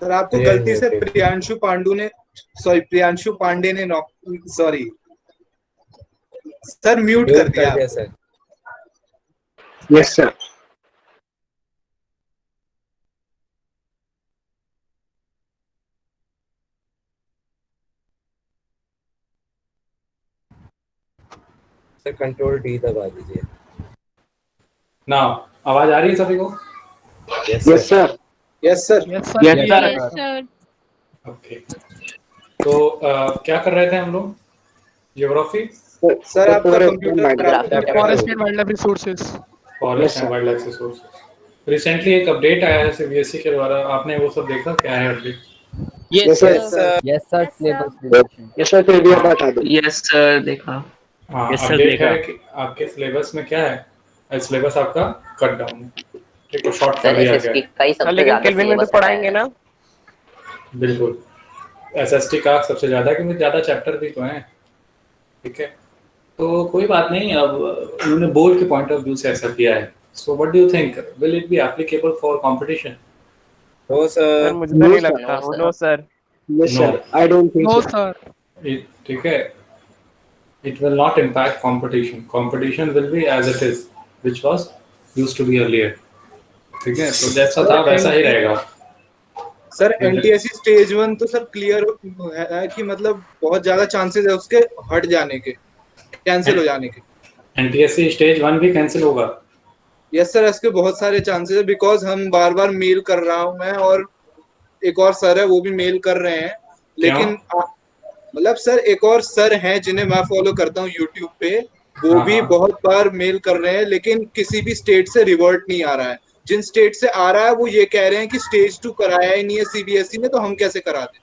Sir आपको गलती से प्रियांशु पांडे ने सॉरी सर म्यूट कर म्यूट दिया कर दिया आपको। Sir. Yes sir. Sir control D दबा दीजिए। ना आवाज आ रही है सभी को? Yes yes sir. Sir. Yes sir. Yes sir. Okay, तो क्या कर रहे थे हम लोग? ज्योग्राफी, सर आपका कंप्यूटर खराब है। Forest and wild life resources. Forest and wild life resources. Recently एक अपडेट आया है सीबीएसई के द्वारा, आपने वो सब देखा? क्या है update? Yes sir. Yes sir, syllabus revision. Yes sir, फिर भी आप बता दो। यस सर देखा। हाँ, Yes, sir, अपडेट देखा। है कि आपके सिलेबस में क्या है, सिलेबस आपका कट डाउन है, ठीक है, शॉर्ट कर दिया गया है। कई सबसे लेकिन ज्यादा केल्विन में तो सिलेबस पढ़ाएंगे ना? बिल्कुल, एसएसटी का सबसे ज़्यादा, क्योंकि ज़्यादा चैप्टर भी तो हैं, ठीक है। तो कोई बात नहीं, अब उन्होंने बोर्ड के पॉइंट ऑफ व्यू से ऐसा किया है। So what do you think, will it be applicable for competition? No sir sir. मुझे तो नहीं लगता। No sir. Yes sir, I don't think no so. Sir. ठीक है, it will not impact competition. Competition will be as it is, which was used to be earlier. ठीक है, तो जैसा था वैसा ही रहेगा। सर एनटीएससी स्टेज 1 तो सर क्लियर है कि मतलब बहुत ज्यादा चांसेस है उसके हट जाने के, कैंसिल हो जाने के। एनटीएससी स्टेज 1 भी कैंसिल होगा? यस सर, इसके बहुत सारे चांसेस है, बिकॉज हम बार बार मेल कर रहा हूँ मैं, और एक और सर है वो भी मेल कर रहे हैं, लेकिन मतलब सर एक और सर हैं जिन्हें मैं फॉलो करता हूँ यूट्यूब पे, वो हाँ, भी हाँ। बहुत बार मेल कर रहे हैं, लेकिन किसी भी स्टेट से रिवर्ट नहीं आ रहा है। जिन स्टेट से आ रहा है वो ये कह रहे हैं कि स्टेज 2 कराया ही नहीं है सीबीएसई ने, तो हम कैसे करा दें।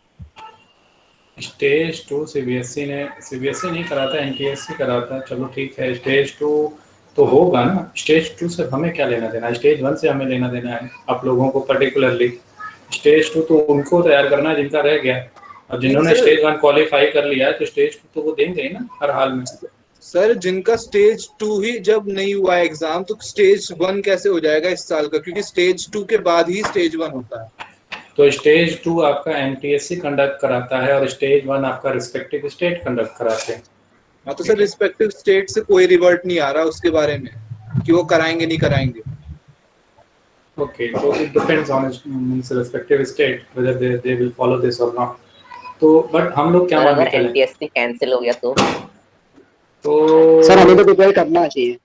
स्टेज 2 सीबीएसई नहीं कराता, एनटीएससी कराता। चलो ठीक है, स्टेज 2 तो होगा ना। स्टेज 2 से हमें क्या लेना देना है? स्टेज 1 से हमें लेना देना है, आप लोगों को पर्टिकुलरली। स्टेज 2 तो उनको तैयार करना है जिनका रह गया, और जिन्होंने स्टेज 1 क्वालिफाई कर लिया है तो स्टेज 2 तो वो देंगे ही ना हर हाल में। सर जिनका स्टेज 2 ही जब नहीं हुआ एग्जाम, तो स्टेज 1 कैसे हो जाएगा इस साल का, क्योंकि स्टेज 2 के बाद ही स्टेज 1 होता है। तो स्टेज 2 आपका एनटीएससी कंडक्ट कराता है, और स्टेज 1 आपका रिस्पेक्टिव स्टेट कंडक्ट कराते हैं। हाँ, तो सर रिस्पेक्टिव स्टेट से कोई रिवर्ट नहीं आ रहा उसके बारे में कि वो कराएंगे नहीं कराएंगे। ओके, तो it depends on means respective state whether they will follow this और नॉट। तो बट हम लोग क्या मान के चलें? एनटीएससी कैंसिल हो गया तो सर हमें तो प्रिपेयर करना चाहिए।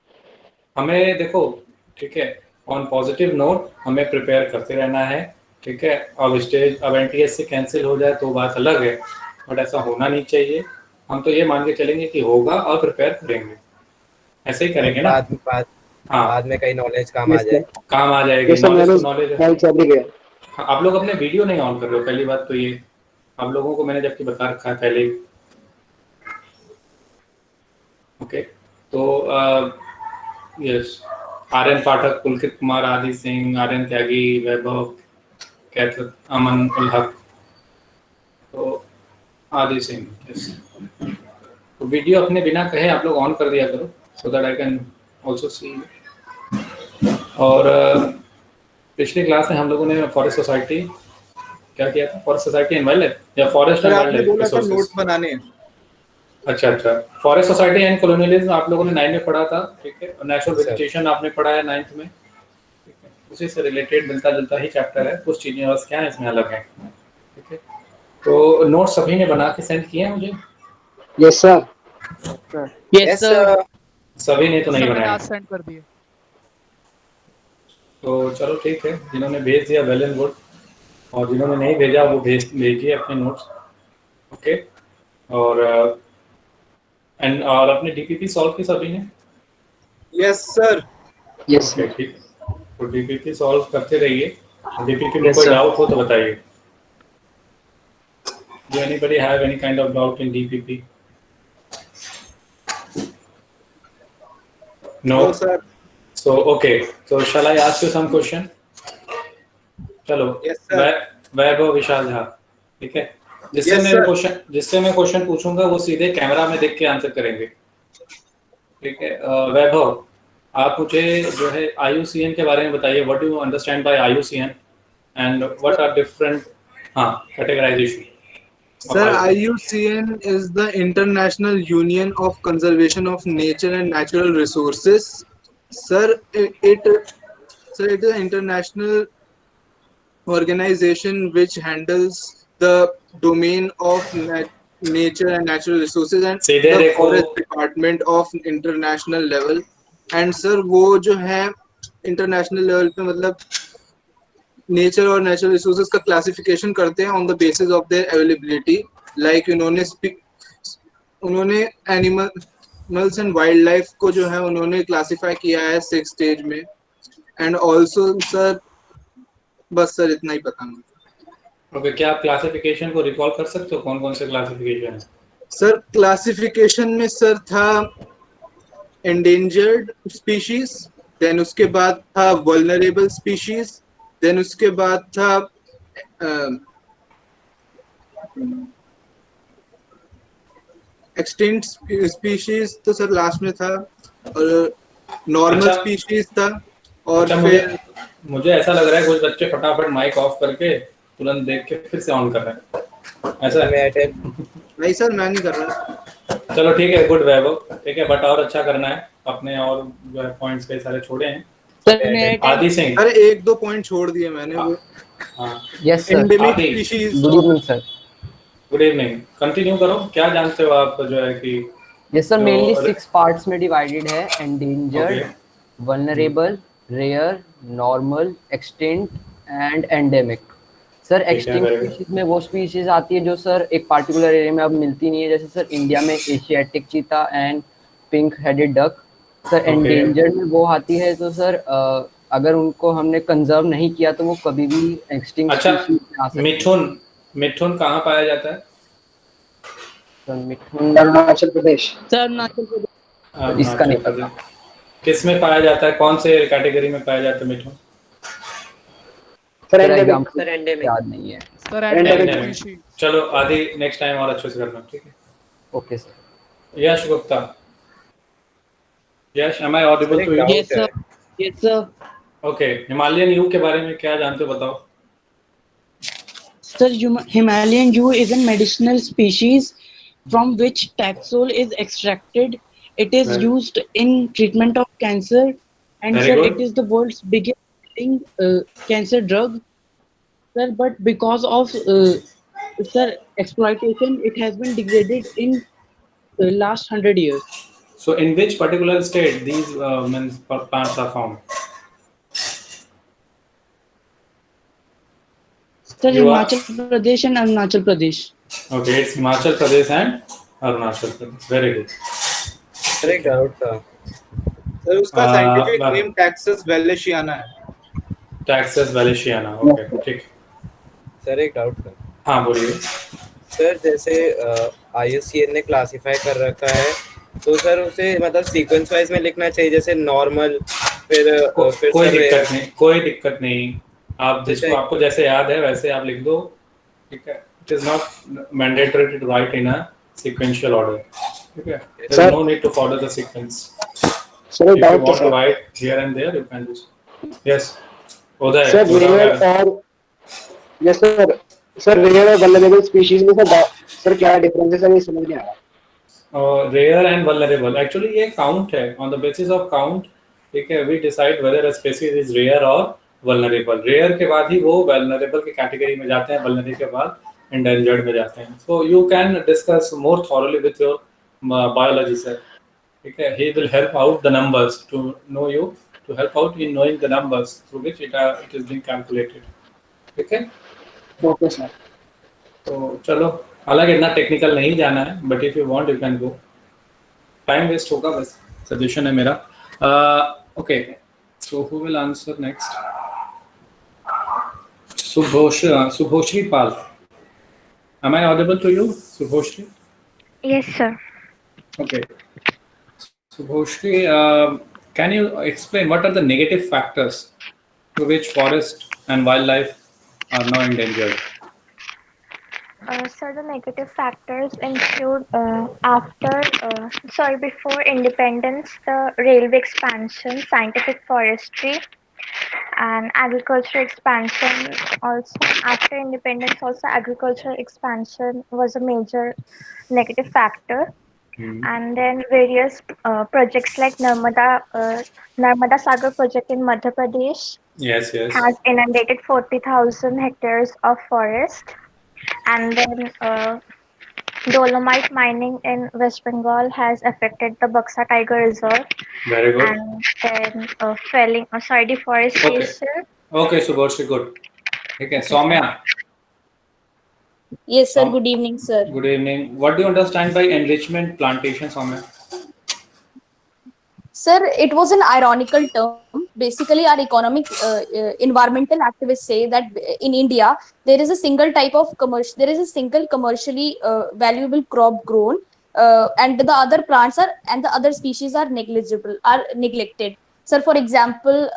हमें देखो, ठीक है, ऑन पॉजिटिव नोट हमें प्रिपेयर करते रहना है, ठीक है। अब एनटीएससी कैंसिल हो जाए तो बात अलग है, बट ऐसा होना नहीं चाहिए। हम तो ये मान के चलेंगे कि होगा और प्रिपेयर करेंगे, ऐसे ही करेंगे ना। बाद में कहीं नॉलेज काम आ जाए, काम आ जाएगी नॉलेज। तो नॉलेज है। आप लोग अपने वीडियो नहीं ऑन कर रहे हो, पहली बात तो ये। आप लोगों को मैंने जबकि बता रखा है पहले ही। ओके, तो यस, आर्यन पाठक, पुलकित कुमार, आदि सिंह, आर्यन त्यागी, वैभव, कैथर, अमन उल हक, तो आदि सिंह। यस, तो वीडियो अपने बिना कहे आप लोग ऑन कर दिया करो, so that I can also see. और पिछली क्लास में हम लोगों ने फॉरेस्ट सोसाइटी क्या किया था? Forest society and wild life, या forest and wild life resources. Note बनाने हैं। अच्छा, फॉरेस्ट सोसाइटी एंड कॉलोनियलिज्म आप लोगों ने 9 में पढ़ा था, ठीक है। और नेचुरल वेजिटेशन आपने पढ़ा है 9th में, ठीक है। उसी से रिलेटेड मिलता जुलता ही चैप्टर है, कुछ चीजें बस क्या है इसमें अलग है, ठीक है। तो नोट सभी ने बना के सेंड किए हैं मुझे? Yes sir. Yes sir. सभी ने तो नहीं बनाया, सेंड कर दिए। तो चलो ठीक है, जिन्होंने भेज दिया वेल एंड गुड, और जिन्होंने नहीं भेजा वो भेजिए अपने नोट्स, ओके। और अपने डीपीपी सॉल्व की सभी ने? Yes sir. यस ओके, ठीक है। तो डीपीपी सॉल्व करते रहिए, डीपीपी में Yes, कोई sir. डाउट हो तो बताइए। Do anybody have any kind of doubt in DPP? No, sir. So okay, so shall I ask you some question? चलो, Yes, sir. वैभव विशाल झा, ठीक है। जिससे मैं क्वेश्चन पूछूंगा वो सीधे कैमरा में देख के आंसर करेंगे, ठीक है। वैभव, आप मुझे जो है IUCN के बारे में बताइए। What do you understand by IUCN and what are different हाँ, categorization. Sir, IUCN is the International Union of Conservation of Nature and Natural Resources. Sir, it is an international organization which handles the domain of nature and natural resources and सीधे the देखो। forest department of international level. And sir, वो जो है international level पे मतलब nature और natural resources का classification करते हैं on the basis of their availability. Like उन्होंने एनिमल्स एंड वाइल्ड लाइफ को जो है उन्होंने क्लासिफाई किया है 6 स्टेज में. एंड ऑल्सो सर, बस सर इतना ही पता मुझे. ओके, क्या आप क्लासिफिकेशन को रिकॉल कर सकते हो? कौन कौन से क्लासिफिकेशन है? सर क्लासिफिकेशन में सर था एंडेंजर्ड स्पीशीज, देन उसके बाद था वल्नरेबल स्पीशीज, देन उसके बाद था एक्सटिंक्ट स्पीशीज तो सर लास्ट में था, और नॉर्मल अच्छा। स्पीशीज था. और अच्छा, फिर मुझे ऐसा लग रहा है कुछ बच्चे फटाफट माइक ऑफ करके तुरंत देख के फिर से ऑन कर रहे हैं, ऐसा है? नहीं सर, मैं नहीं कर रहा. चलो ठीक है, गुड वैभव, ठीक है, बट और अच्छा करना है अपने, और जो है पॉइंट्स कई सारे छोड़े हैं. आदि सिंह, अरे 1-2 पॉइंट छोड़ दिए मैंने. वो हाँ, यस सर। एंडेमिक आदि। Species. Good evening sir. Good evening, continue करो. क्या जानते हो आप जो है कि यस सर, तो मेनली 6 पार्ट्स में डिवाइडेड है: endangered, vulnerable, rare, normal, extinct and endemic. Sir extinct species में वो स्पीशीज आती है जो सर एक पार्टिकुलर एरिया में अब मिलती नहीं है, जैसे सर इंडिया में Asiatic cheetah and pink headed duck. Sir endangered में वो आती है तो सर अगर उनको हमने कंजर्व नहीं किया तो वो कभी भी एक्सटिंक्ट अच्छा, स्पीशीज में आ सकती है. मिथुन कहाँ पाया जाता है? सर मिथुन अरुणाचल प्रदेश. सर अरुणाचल प्रदेश। इसका नहीं पता. किस में पाया जाता है, कौन से कैटेगरी में पाया जाता है Mithun? Sir sir endemic. Example याद नहीं है. Sir endemic. एंडेमिक। चलो आदि, नेक्स्ट टाइम और अच्छे से करना, ठीक है? Okay sir. Yash Gupta. Yash, am I audible to you? Yes sir. Yes sir. Okay, Himalayan you के बारे में क्या जानते हो, बताओ. Sir, Himalayan yew is a medicinal species from which taxol is extracted. It is Right. used in treatment of cancer, and Very sir, good. it is the world's biggest cancer drug. Sir, but because of sir exploitation, it has been degraded in the last 100 years. So in which particular state these plants are found? Sir, You are- Himachal Pradesh and Arunachal Pradesh. Okay, it's Himachal Pradesh and Arunachal Pradesh. Very good. Sir एक doubt था. Sir उसका scientific name Texas वैलेशियाना है. Taxus valenciana. Okay, ठीक. Sir एक doubt था. हाँ बोलिए. Sir जैसे IUCN ने क्लासिफाई कर रखा है, तो सर उसे मतलब सीक्वेंस वाइज में लिखना चाहिए, जैसे नॉर्मल, फिर कोई दिक्कत नहीं, कोई दिक्कत नहीं. आप जिसको आपको जैसे याद है वैसे आप लिख दो, ठीक है? It is not mandatory to write in a sequential order, ठीक है? There is no need to follow the sequence. Sir If you doubt want to sir. write here and there, you can do so. Yes. Uday. Sir rare और yes sir. Sir rare और vulnerable species में sir क्या differences है, ये समझ नहीं आ रहा. रेयर एंड वल्नरेबल, एक्चुअली ये काउंट है, on the basis of count, ठीक है? We decide whether a species is rare और वल्नरेबल. रेयर के बाद ही वो वल्नरेबल की कैटेगरी में जाते हैं, वल्नरेबल के बाद एंडेंजर्ड में जाते हैं. So you can discuss more thoroughly with your biology sir, ठीक है? He will help out the numbers to know you, to help out in knowing the numbers through which it is being calculated, ठीक है? Okay sir. तो चलो, हालांकि इतना technical नहीं जाना है, but if you want you can go. Time waste होगा बस, सजेशन है मेरा. Okay, so who will answer next? Subhoshri Pal. Am I audible to you, Subhoshri? Yes, sir. Okay. Subhoshri, can you explain what are the negative factors to which forest and wildlife are now endangered? Sir, the negative factors include before independence, the railway expansion, scientific forestry, And agriculture expansion also, after independence also agricultural expansion was a major negative factor. And then various projects like Narmada Sagar project in Madhya Pradesh Yes, yes. has inundated 40,000 hectares of forest. And then dolomite mining in West Bengal has affected the Buxa Tiger Reserve. Very good. And then deforestation. Okay, Subhoshi, good. Okay, Soumya. Yes, sir. Good evening, sir. Good evening. What do you understand by enrichment plantation, Soumya? Sir, it was an ironical term. Basically, our environmental activists say that in India, there is a single commercially valuable crop grown, and the other plants and the other species are neglected. Sir, for example,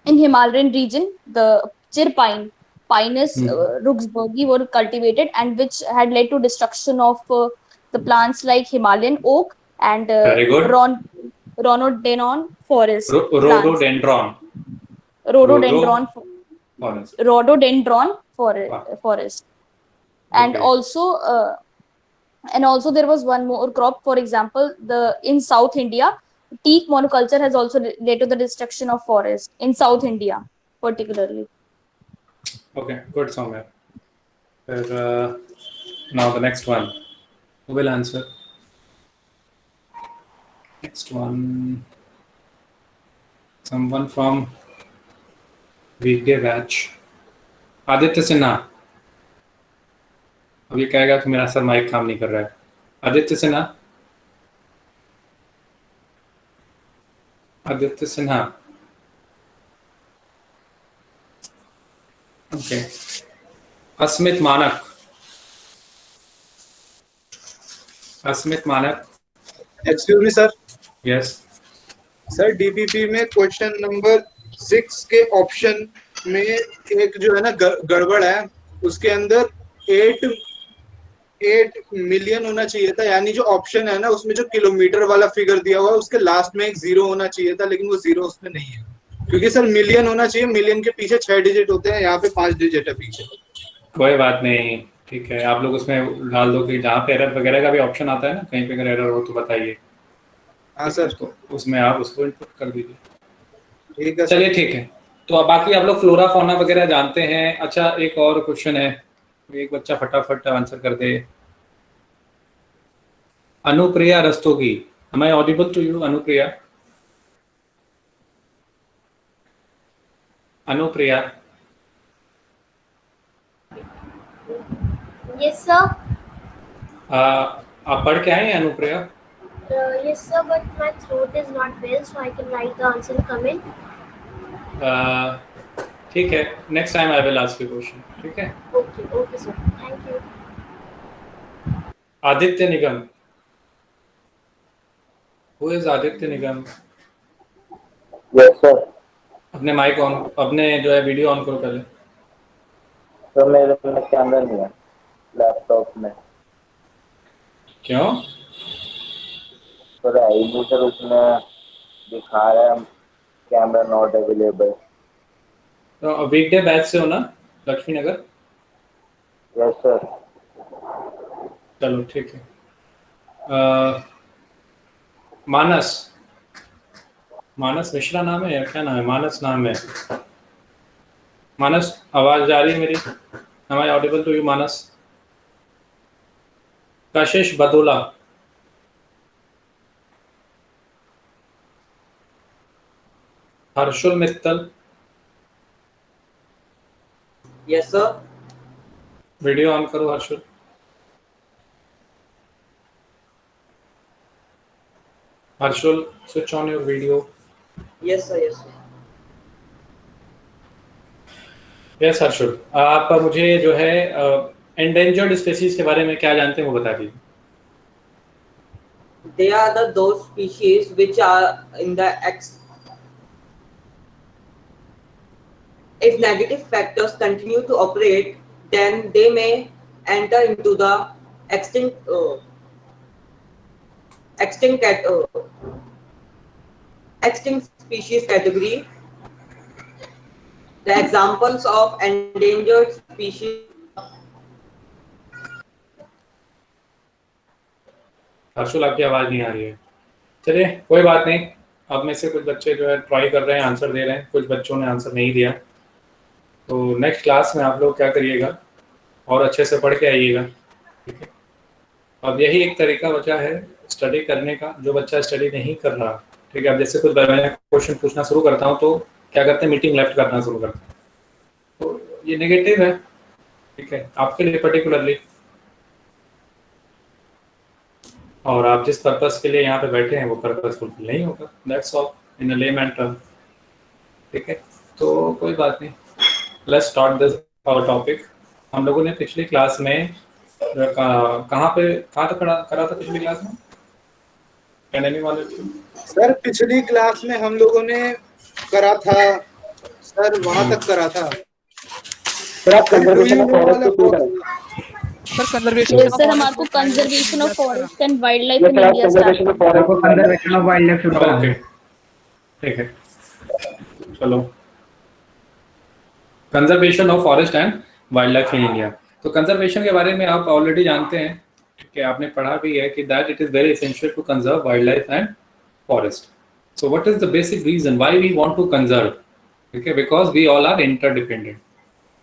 in Himalayan region, the chir pine, Pinus ruxburgi, were cultivated, and which had led to destruction of the plants like Himalayan oak and Very good. rhododendron forest. Rhododendron. Rhododendron forest. Rhododendron Wow. forest. And Okay. also there was one more crop. For example, in South India, teak monoculture has also led to the destruction of forest in South India, particularly. Okay, good, Soumya. Now the next one. Who will answer? Next one. Someone from weekday batch. Aditya Sinha. अब ये कहेगा कि मेरा sir mic काम नहीं कर रहा है. आदित्य सिन्हा. आदित्य सिन्हा. Okay. अस्मित मानक. अस्मित मानक. Excuse me sir. Yes. Sir DPP में क्वेश्चन नंबर 6 के ऑप्शन में एक जो है ना गड़बड़ है. उसके अंदर 8 मिलियन होना चाहिए था, यानी जो ऑप्शन है ना उसमें जो किलोमीटर वाला फिगर दिया हुआ है उसके लास्ट में एक 0 होना चाहिए था, लेकिन वो 0 उसमें नहीं है. क्योंकि सर मिलियन होना चाहिए, मिलियन के पीछे 6 डिजिट होते हैं, यहाँ पे 5 डिजिट है पीछे. कोई बात नहीं, ठीक है. आप लोग उसमें डाल दो कि जहाँ पे एरर वगैरह का भी ऑप्शन आता है ना, कहीं पे अगर एरर हो तो बताइए. हाँ सर. तो उसमें आप उसको इनपुट कर दीजिए. ठीक है. चलिए ठीक है. तो अब बाकी आप लोग फ्लोरा फौना वगैरह जानते हैं. अच्छा, एक और क्वेश्चन है, एक बच्चा फटाफट आंसर कर दे. Anupriya Rastogi. Am I audible to you, Anupriya? Anupriya. Yes, sir. आप पढ़ के आए हैं Anupriya? Yes, sir, but my throat is not well, so I can write the answer and comment. ठीक है. Next time I will ask you question. ठीक है? Okay, sir. Thank you. Aditya Nigam. Who is Aditya Nigam? Yes, sir. अपने mic on, अपने जो है video on करो पहले. तो मेरे में कैमरा नहीं है लैपटॉप में. क्यों? तो नहीं सर, उसमें दिखा रहा है कैमरा नॉट अवेलेबल. तो वीकडे बैच से हो ना, लक्ष्मी नगर? Yes sir. चलो ठीक है. मानस मिश्रा नाम है या क्या नाम है? मानस नाम है. मानस, आवाज जा रही है मेरी? Am I audible to you, Manas? Kashish Badola. Harshul Mittal. Yes, sir. Video on करो Harshul. Harshul, switch on your video. Yes, sir. Yes, sir. Yes Harshul, आप मुझे जो है एंडेंजर्ड स्पीशीज के बारे में क्या जानते हैं वो बता दीजिए. They are those species which are in the if negative factors continue to operate, then they may enter into the extinct species category. The examples of endangered species. Harshul आपकी आवाज नहीं आ रही है। चलिए कोई बात नहीं, अब में से कुछ बच्चे जो है ट्राई कर रहे हैं, आंसर दे रहे हैं, कुछ बच्चों ने आंसर नहीं दिया। तो नेक्स्ट क्लास में आप लोग क्या करिएगा, और अच्छे से पढ़ के आइएगा, ठीक है। अब यही एक तरीका बचा है स्टडी करने का, जो बच्चा स्टडी नहीं कर रहा, ठीक है। अब जैसे कुछ मैं क्वेश्चन पूछना शुरू करता हूँ तो क्या करते हैं, मीटिंग लेफ्ट करना शुरू करते हैं, तो ये नेगेटिव है, ठीक है, आपके लिए पर्टिकुलरली। और आप जिस पर्पस के लिए यहाँ पे बैठे हैं वो पर्पस फुलफिल नहीं होगा, that's all in a layman term, ठीक है। तो कोई बात नहीं, let's start this our topic. हम लोगों ने पिछली क्लास में कहाँ तक करा था पिछली क्लास में? Can anyone? सर पिछली क्लास में हम लोगों ने करा था सर, वहां तक करा था sir. Conservation of forest sir conservation sir हमारे को conservation of forest and wild life in India conservation of forest conservation of wild life शुरू ओके, ठीक है, चलो। Conservation of forest and wild life in India. तो conservation के बारे में आप ऑलरेडी जानते हैं, ठीक है, आपने पढ़ा भी है कि that it is very essential to conserve wildlife and forest. So what is the basic reason why we want to conserve, ठीक है, because we all are interdependent,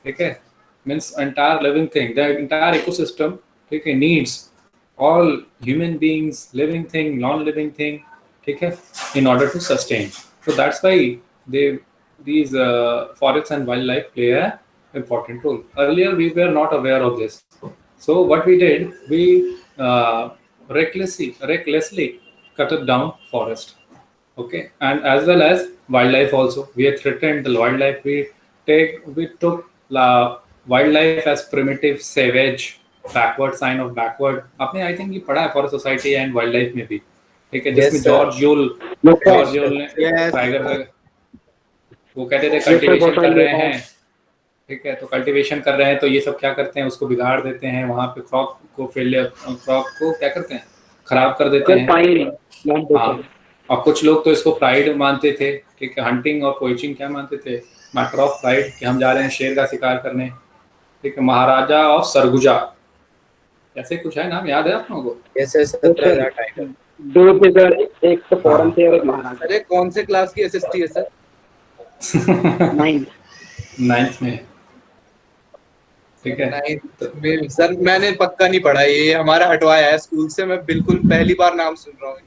ठीक है, means entire living thing, the entire ecosystem, ठीक है, needs all human beings, living thing, non-living thing, ठीक है, in order to sustain. So that's why these forests and wildlife play a important role. Earlier we were not aware of this. So what we did, we recklessly cut down forest, okay, and as well as wildlife also. We have threatened the wildlife. We took wildlife as primitive, savage, backward, sign of backward. आपने I think ये पढ़ा है forest society and wild life में भी, ठीक है, जिसमें George Yule ने टाइगर वो कहते थे कल्टीवेशन कर रहे हैं, ठीक है, तो कल्टीवेशन कर रहे हैं तो ये सब क्या करते हैं, उसको बिगाड़ देते हैं, वहाँ पे क्रॉप को क्या करते हैं, खराब कर देते हैं। हाँ, और कुछ लोग तो इसको प्राइड मानते थे, ठीक है, हंटिंग और पोचिंग क्या मानते थे, मैटर ऑफ प्राइड, कि हम जा रहे हैं शेर का शिकार करने, ठीक है। महाराजा ऑफ सरगुजा ऐसे कुछ है नाम, याद है आप लोगों को? यस सर, टाइगर दो थे सर, एक तो फॉरेन थे और एक महाराजा। अरे कौन से क्लास की एसएसटी है सर? 9th में, ठीक है। 9th में सर, मैंने पक्का नहीं पढ़ा, ये हमारा हटवाया है स्कूल से, मैं बिल्कुल पहली बार नाम सुन रहा हूँ।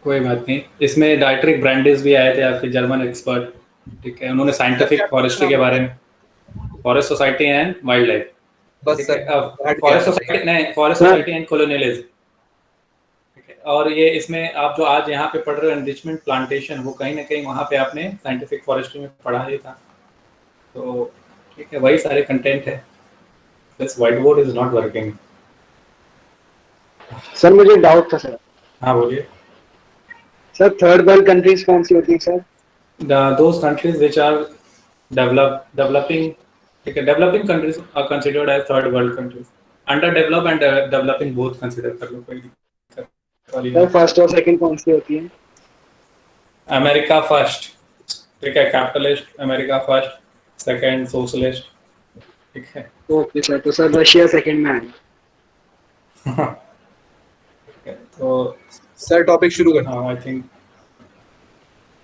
कोई बात नहीं, इसमें डाइट्रिक ब्रांडिस भी आए थे, आपके जर्मन एक्सपर्ट, ठीक है, उन्होंने साइंटिफिक फॉरेस्ट्री के बारे में, forest society and wild life, बस sir, forest society and colonialism, ठीक है। और ये इसमें आप जो आज यहाँ पे पढ़ रहे हो एनरिचमेंट प्लांटेशन, वो कहीं ना कहीं वहाँ पे आपने साइंटिफिक फॉरेस्ट्री में पढ़ा ही था, तो ठीक है, वही सारे कंटेंट है। This white board is not working. Sir मुझे डाउट था सर। हाँ बोलिए सर। थर्ड वर्ल्ड कंट्रीज कौन सी होती है sir? Those countries which are developing, ठीक है, developing countries are considered as third world countries. Under develop and developing both consider कर लो, कोई दिक्कत वाली नहीं। फर्स्ट और सेकंड कौन सी होती है? अमेरिका फर्स्ट, ठीक है, capitalist America first, second socialist, ठीक है। ओके सर, तो सर रशिया सेकंड में है। तो सर टॉपिक शुरू करते हैं। I think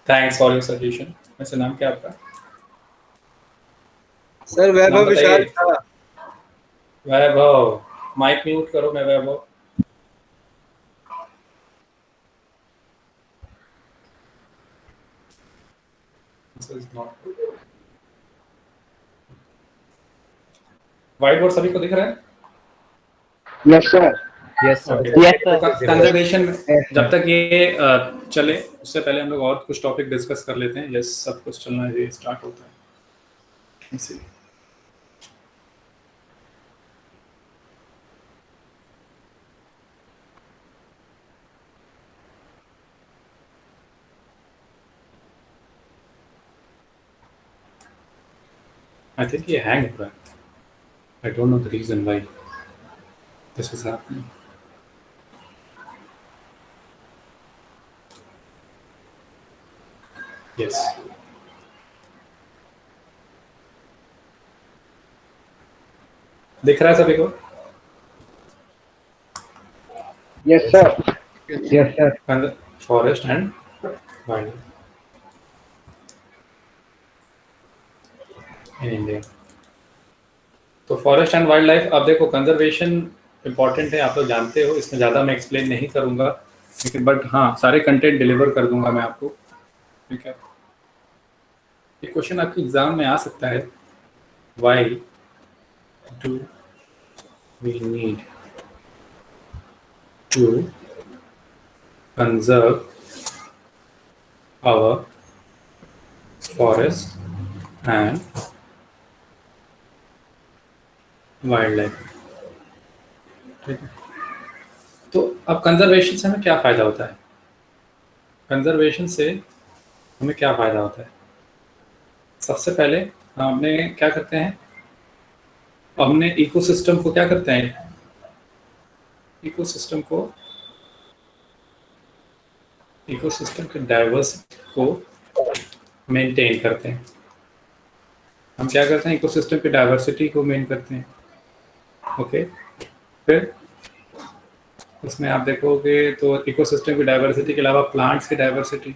thanks for your suggestion. वैसे नाम क्या आपका? सर वैभव विशाल। वैभव, माइक म्यूट करो। मैं वैभव। व्हाइट बोर्ड सभी को दिख रहा है? Yes sir. Yes sir. Conservation जब तक ये चले, उससे पहले हम लोग और कुछ टॉपिक डिस्कस कर लेते हैं। यस, सब कुछ चलना है, स्टार्ट होता है इसीलिए। I think ये hang हो रहा है। I don't know the reason why this is happening. Yes. दिख रहा है सभी को? Yes, sir. Yes, sir. And forest and wild in India. तो फॉरेस्ट एंड वाइल्ड लाइफ, अब देखो कंजर्वेशन इंपॉर्टेंट है, आप लोग जानते हो, इसमें ज़्यादा मैं एक्सप्लेन नहीं करूँगा, लेकिन बट हाँ सारे कंटेंट डिलीवर कर दूंगा मैं आपको, ठीक है। ये क्वेश्चन आपके एग्जाम में आ सकता है, why do we need to conserve our forest and wild life, ठीक है। तो अब कंजर्वेशन से हमें क्या फ़ायदा होता है? कंजर्वेशन से हमें क्या फ़ायदा होता है? सबसे पहले हमने क्या करते हैं, हमने इकोसिस्टम को क्या करते हैं, इकोसिस्टम के डाइवर्सिटी को मेंटेन करते हैं। हम क्या करते हैं, इकोसिस्टम की डाइवर्सिटी को मेंटेन करते हैं, ओके। फिर उसमें आप देखोगे तो इकोसिस्टम की डाइवर्सिटी के अलावा प्लांट्स की डाइवर्सिटी,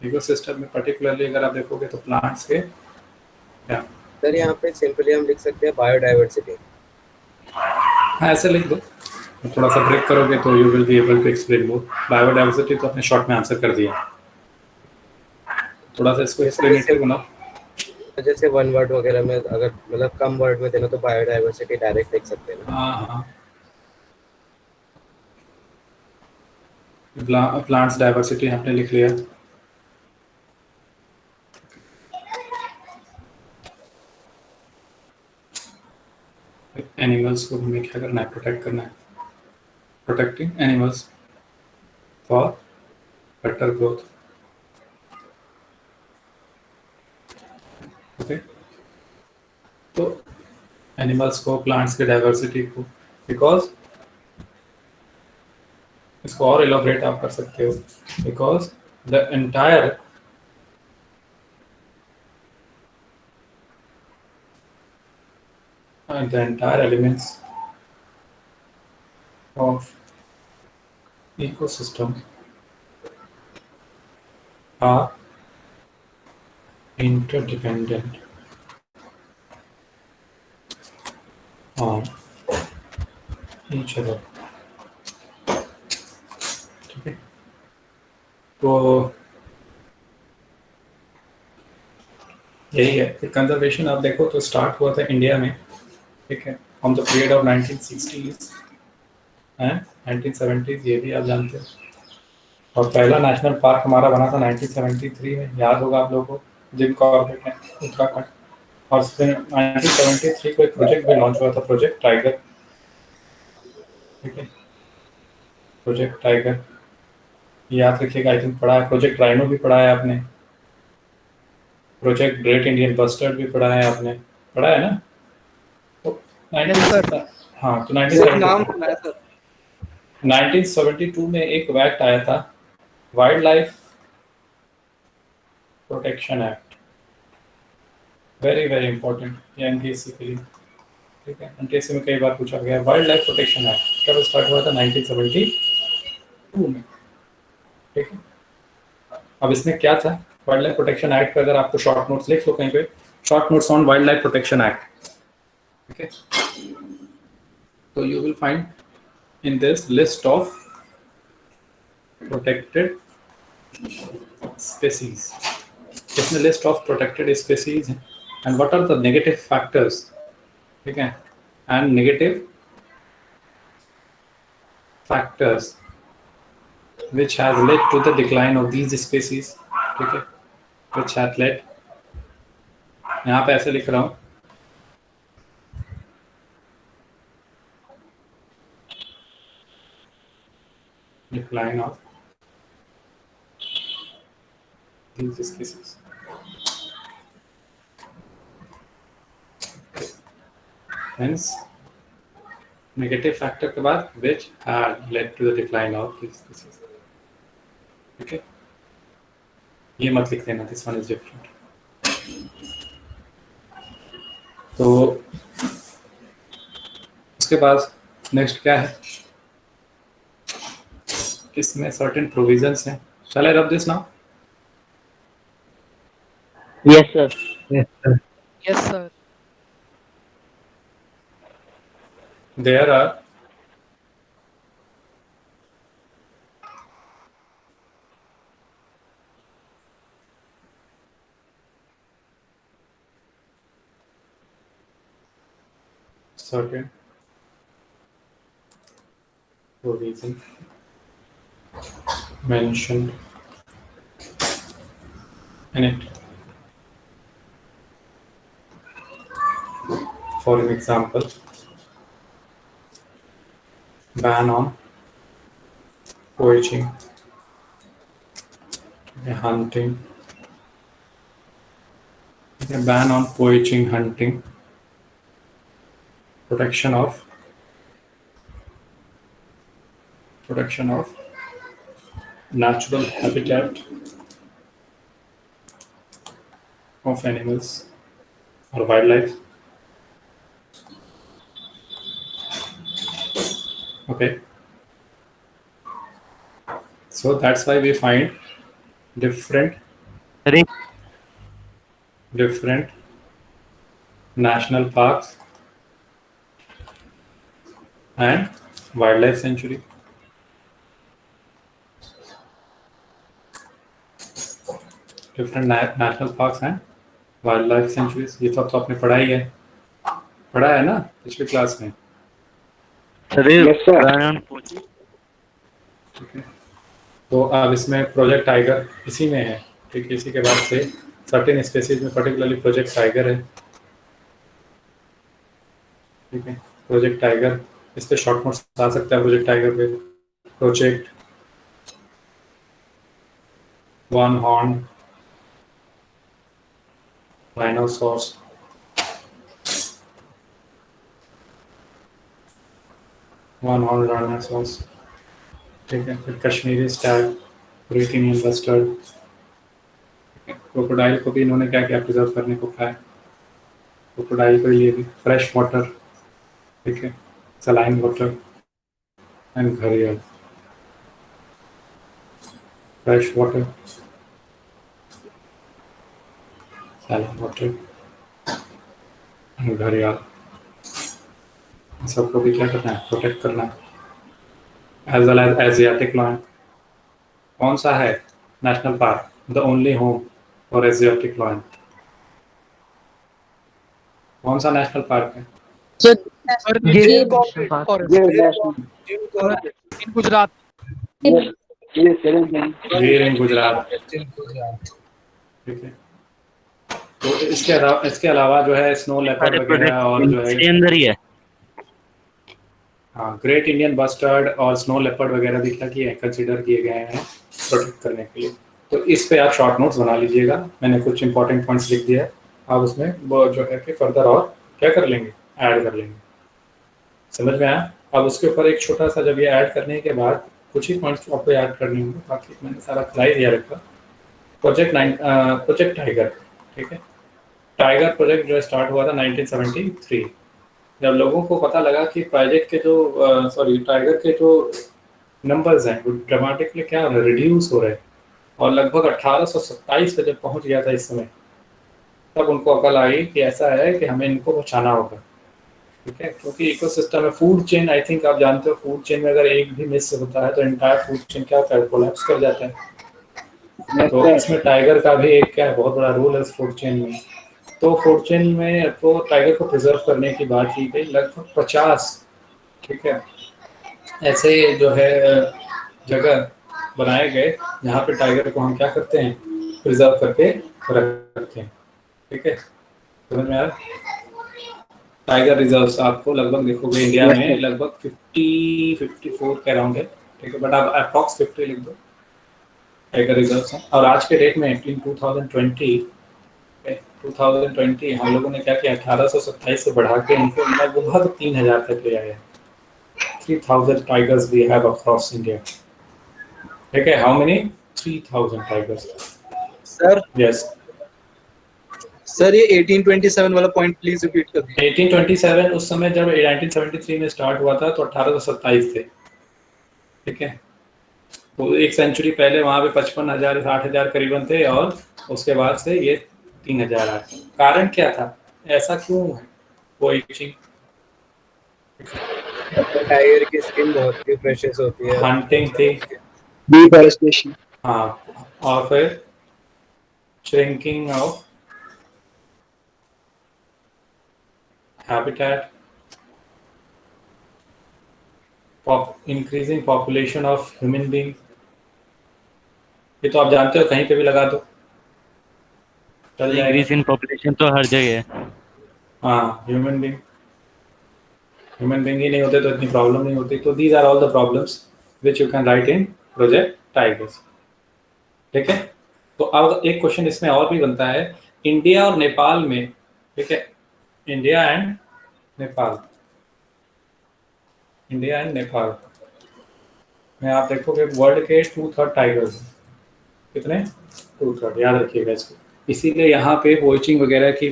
इकोसिस्टम में पर्टिकुलरली अगर आप देखोगे तो प्लांट्स के क्या, सर यहाँ पे सिंपली हम लिख सकते हैं बायोडाइवर्सिटी। हाँ ऐसे लिख दो, थोड़ा सा ब्रेक करोगे तो you will be able to explain more. Biodiversity तो अपने शॉर्ट में आंसर कर दिया, थोड़ा सा इसको एक्सप्लेनेटिव बनाओ। जैसे वन वर्ड वगैरह में अगर मतलब कम वर्ड में देना तो बायोडाइवर्सिटी डायरेक्ट लिख सकते हैं। हाँ, प्लांट्स डाइवर्सिटी हमने लिख लिया, एनिमल्स को हमें क्या करना है, प्रोटेक्ट करना है, protecting animals for better growth, okay. तो एनिमल्स को, प्लांट्स के डाइवर्सिटी को, बिकॉज इसको और एलोबरेट आप कर सकते हो, because the entire elements of ecosystem are interdependent on each other, ठीक है। तो यही है कि कंजर्वेशन आप देखो तो स्टार्ट हुआ था इंडिया में, ठीक है, from the period of 1960s and 1970s, ये भी आप जानते हो। और पहला नेशनल पार्क हमारा बना था 1973 में, याद होगा आप लोगों को, जिम कॉर्बेट है, उत्तराखंड। और फिर 1973 को एक प्रोजेक्ट भी लॉन्च हुआ था, प्रोजेक्ट टाइगर, ठीक है, प्रोजेक्ट टाइगर याद रखिएगा, आई थिंक पढ़ा है। प्रोजेक्ट राइनो भी पढ़ा है आपने, प्रोजेक्ट ग्रेट इंडियन बस्टर्ड भी पढ़ा है आपने, पढ़ा है ना? तो 1972 में एक एक्ट आया था, wild life protection act, very very important ये एनटीएससी के लिए, ठीक है। एनटीएससी में कई बार पूछा गया, वाइल्ड लाइफ प्रोटेक्शन एक्ट कब स्टार्ट हुआ था? 1972 में, ठीक है। अब इसमें क्या था, वाइल्ड लाइफ प्रोटेक्शन एक्ट पे अगर आपको शॉर्ट नोट्स लिख लो कहीं पे, short notes on wild life protection act, ठीक है। तो you will find in this list of protected species. इसमें list of protected species है, and what are the negative factors, ठीक है, and negative factors which has led to the decline of these species, ठीक है, which has led, यहाँ पे ऐसे लिख रहा हूँ, decline of these species. Hence, negative factor के बाद which had led to the decline of these species. Okay. ये मत लिख देना, दिस वन इज डिफरेंट। तो उसके बाद नेक्स्ट क्या है, इसमें सर्टेन प्रोविजंस हैं। Shall I rub this now? Yes, sir. Yes, sir. Yes, sir. There are certain provision mentioned in it. For an example, ban on poaching, hunting, ban on poaching, hunting, protection of natural habitat of animals or wildlife. Okay, so that's why we find different national parks and wildlife sanctuary. Different national parks and wildlife sanctuaries. ये तो आपने पढ़ा ही है, पढ़ा है ना पिछली class में। Yes, sir. ठीक है, तो अब इसमें प्रोजेक्ट टाइगर इसी में है। ठीक है, इसी के बाद से सर्टेन स्पेसीज में पर्टिकुलरली प्रोजेक्ट टाइगर है। ठीक है, प्रोजेक्ट टाइगर, इस पे शॉर्ट नोट्स आ सकता है प्रोजेक्ट टाइगर पे। Project one horn rhinoceros, one horn rhinoceros। ठीक है, फिर Kashmiri Stag, great Indian bustard. Crocodile को भी इन्होंने क्या किया, प्रिजर्व करने को कहा है। क्रोकोडाइल के लिए भी फ्रेश वाटर, ठीक है, सलाइन वाटर एंड घड़ियाल। Fresh water, saline water and घड़ियाल, सबको भी क्या करना है, प्रोटेक्ट करना है। As well as Asiatic lion. कौन सा है national park, the only home for Asiatic lion? कौन सा नेशनल पार्क है? in Gujarat. गिर इन गुजरात। ठीक है, तो इसके अलावा जो है स्नो लेपर्ड वगैरह और जो है अंदर ही है। हाँ, ग्रेट इंडियन बस्टर्ड और स्नो लेपर्ड वगैरह भी क्या किए, कंसीडर किए गए हैं प्रोटेक्ट करने के लिए। तो इस पे आप शॉर्ट नोट्स बना लीजिएगा, मैंने कुछ इंपॉर्टेंट पॉइंट्स लिख दिया है, आप उसमें वो जो है कि फर्दर और क्या कर लेंगे, ऐड कर लेंगे। समझ में आया? अब उसके ऊपर एक छोटा सा, जब ये ऐड करने के बाद कुछ ही पॉइंट्स आपको याद करने होंगे, बाकी मैंने सारा खिलाई दिया रखा। प्रोजेक्ट टाइगर, ठीक है, टाइगर प्रोजेक्ट जो स्टार्ट हुआ था 1973, जब लोगों को पता लगा कि प्रोजेक्ट के जो टाइगर के जो नंबर्स हैं वो ड्रामेटिकली क्या हो रहे, रिड्यूस हो रहे, और लगभग 1827 पे जब पहुंच गया था इस समय, तब उनको अकल आई कि ऐसा है कि हमें इनको बचाना होगा। ठीक है, क्योंकि इकोसिस्टम में फूड चेन, आई थिंक आप जानते हो, फूड चेन में अगर एक भी मिस होता है तो एंटायर फूड चेन क्या होता है, कोलैप्स कर जाता है। तो इसमें टाइगर का भी एक क्या है, बहुत बड़ा रोल है इस फूड चेन में। तो फूड चेन में तो टाइगर को प्रिजर्व करने की बात की गई, लगभग 50, ठीक है, ऐसे जो है जगह बनाए गए जहाँ पे टाइगर को हम क्या करते हैं, प्रिजर्व करके रखते हैं। ठीक है, समझ में आया? टाइगर रिजर्व्स आपको लगभग देखोगे इंडिया में लगभग 54 के अराउंड है। ठीक है, बट आप अप्रॉक्स 50 लिख दो टाइगर रिजर्व्स हैं। और आज के डेट में इन 2020 हम लोगों ने क्या किया, 1827 से बढ़ा के इनको लगभग 3000 तक ले आए। 3000 tigers we have across India. ठीक है, how many? 3000 tigers. Sir yes sir ये 1827 वाला पॉइंट प्लीज रिपीट कर दीजिए। 1827 उस समय जब 1973 में स्टार्ट हुआ था तो 1827 थे, ठीक है। तो एक सेंचुरी पहले वहाँ पे 55,000 60,000 करीबन थे और उसके बाद से ये 3,000 आए। कारण क्या था, ऐसा क्यों है वो इचिंग? टाइगर की स्किन बहुत ही प्रेशियस होती है। हंटिंग थी, डिफॉरेस्टेशन। हाँ, और फिर shrinking of habitat, increasing population of human being. ये तो आप जानते हो, कहीं पे भी लगा दो चल जाएगा। इंक्रीज इन पॉपुलेशन तो हर जगह है। हाँ, ह्यूमन बीइंग ही नहीं होते तो इतनी प्रॉब्लम नहीं होती। तो these are all the problems which you can write in project tigers, ठीक है। तो अब एक क्वेश्चन इसमें और भी बनता है, इंडिया और नेपाल में, ठीक है, इंडिया एंड नेपाल में आप देखोगे वर्ल्ड के 2/3 टाइगर्स, कितने? 2/3, याद रखिएगा इसको। इसीलिए यहाँ पे पोचिंग वगैरह की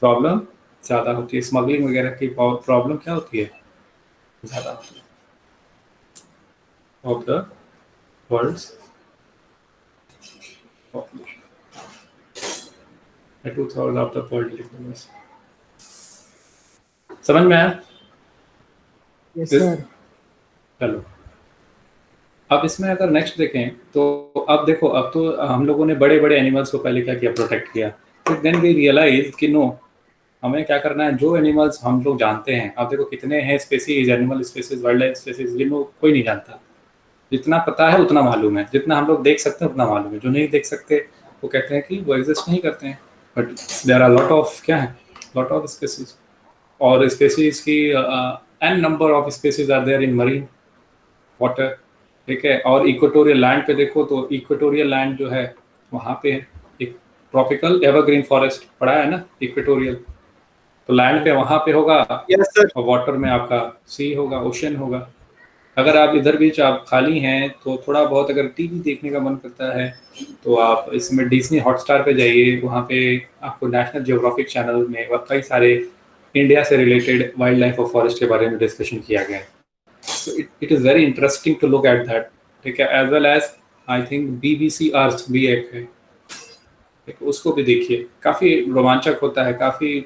प्रॉब्लम ज़्यादा होती है, स्मगलिंग वगैरह की प्रॉब्लम क्या होती है, ज़्यादा होती है। Of the world's population, 2/3 of the world. समझ में आया? Yes sir. चलो, अब इसमें अगर नेक्स्ट देखें तो अब देखो, अब तो हम लोगों ने बड़े बड़े एनिमल्स को पहले क्या किया, प्रोटेक्ट किया। तो देन वी रियलाइज कि नो, हमें क्या करना है, जो एनिमल्स हम लोग जानते हैं, अब देखो कितने हैं species, animal species, wild life species, जिनको कोई नहीं जानता। जितना पता है उतना मालूम है, जितना हम लोग देख सकते हैं उतना मालूम है। जो नहीं देख सकते वो कहते हैं कि वो एग्जिस्ट नहीं करते हैं, but there are lot of, क्या है, लॉट ऑफ स्पेसीज। और स्पेसीज की an number of species are there in marine water, ठीक है। और इक्वेटोरियल लैंड पे देखो तो इक्वेटोरियल लैंड जो है वहाँ पे एक ट्रॉपिकल एवरग्रीन फॉरेस्ट पड़ा है ना, इक्वेटोरियल। तो लैंड पे वहाँ पे होगा, और वाटर में आपका सी होगा, ओशन होगा। अगर आप इधर बीच आप खाली हैं तो थोड़ा बहुत अगर टीवी देखने का मन करता है तो आप इसमें डिज्नी हॉटस्टार पे जाइए, वहाँ पे आपको नेशनल जियोग्राफिक चैनल में कई सारे इंडिया से रिलेटेड वाइल्ड लाइफ और फॉरेस्ट के बारे में डिस्कशन किया गया है। So it is very interesting to look at that, ठीक है। as well as I think BBC Earth भी एक है, ठीक, उसको भी देखिए, काफ़ी रोमांचक होता है, काफ़ी,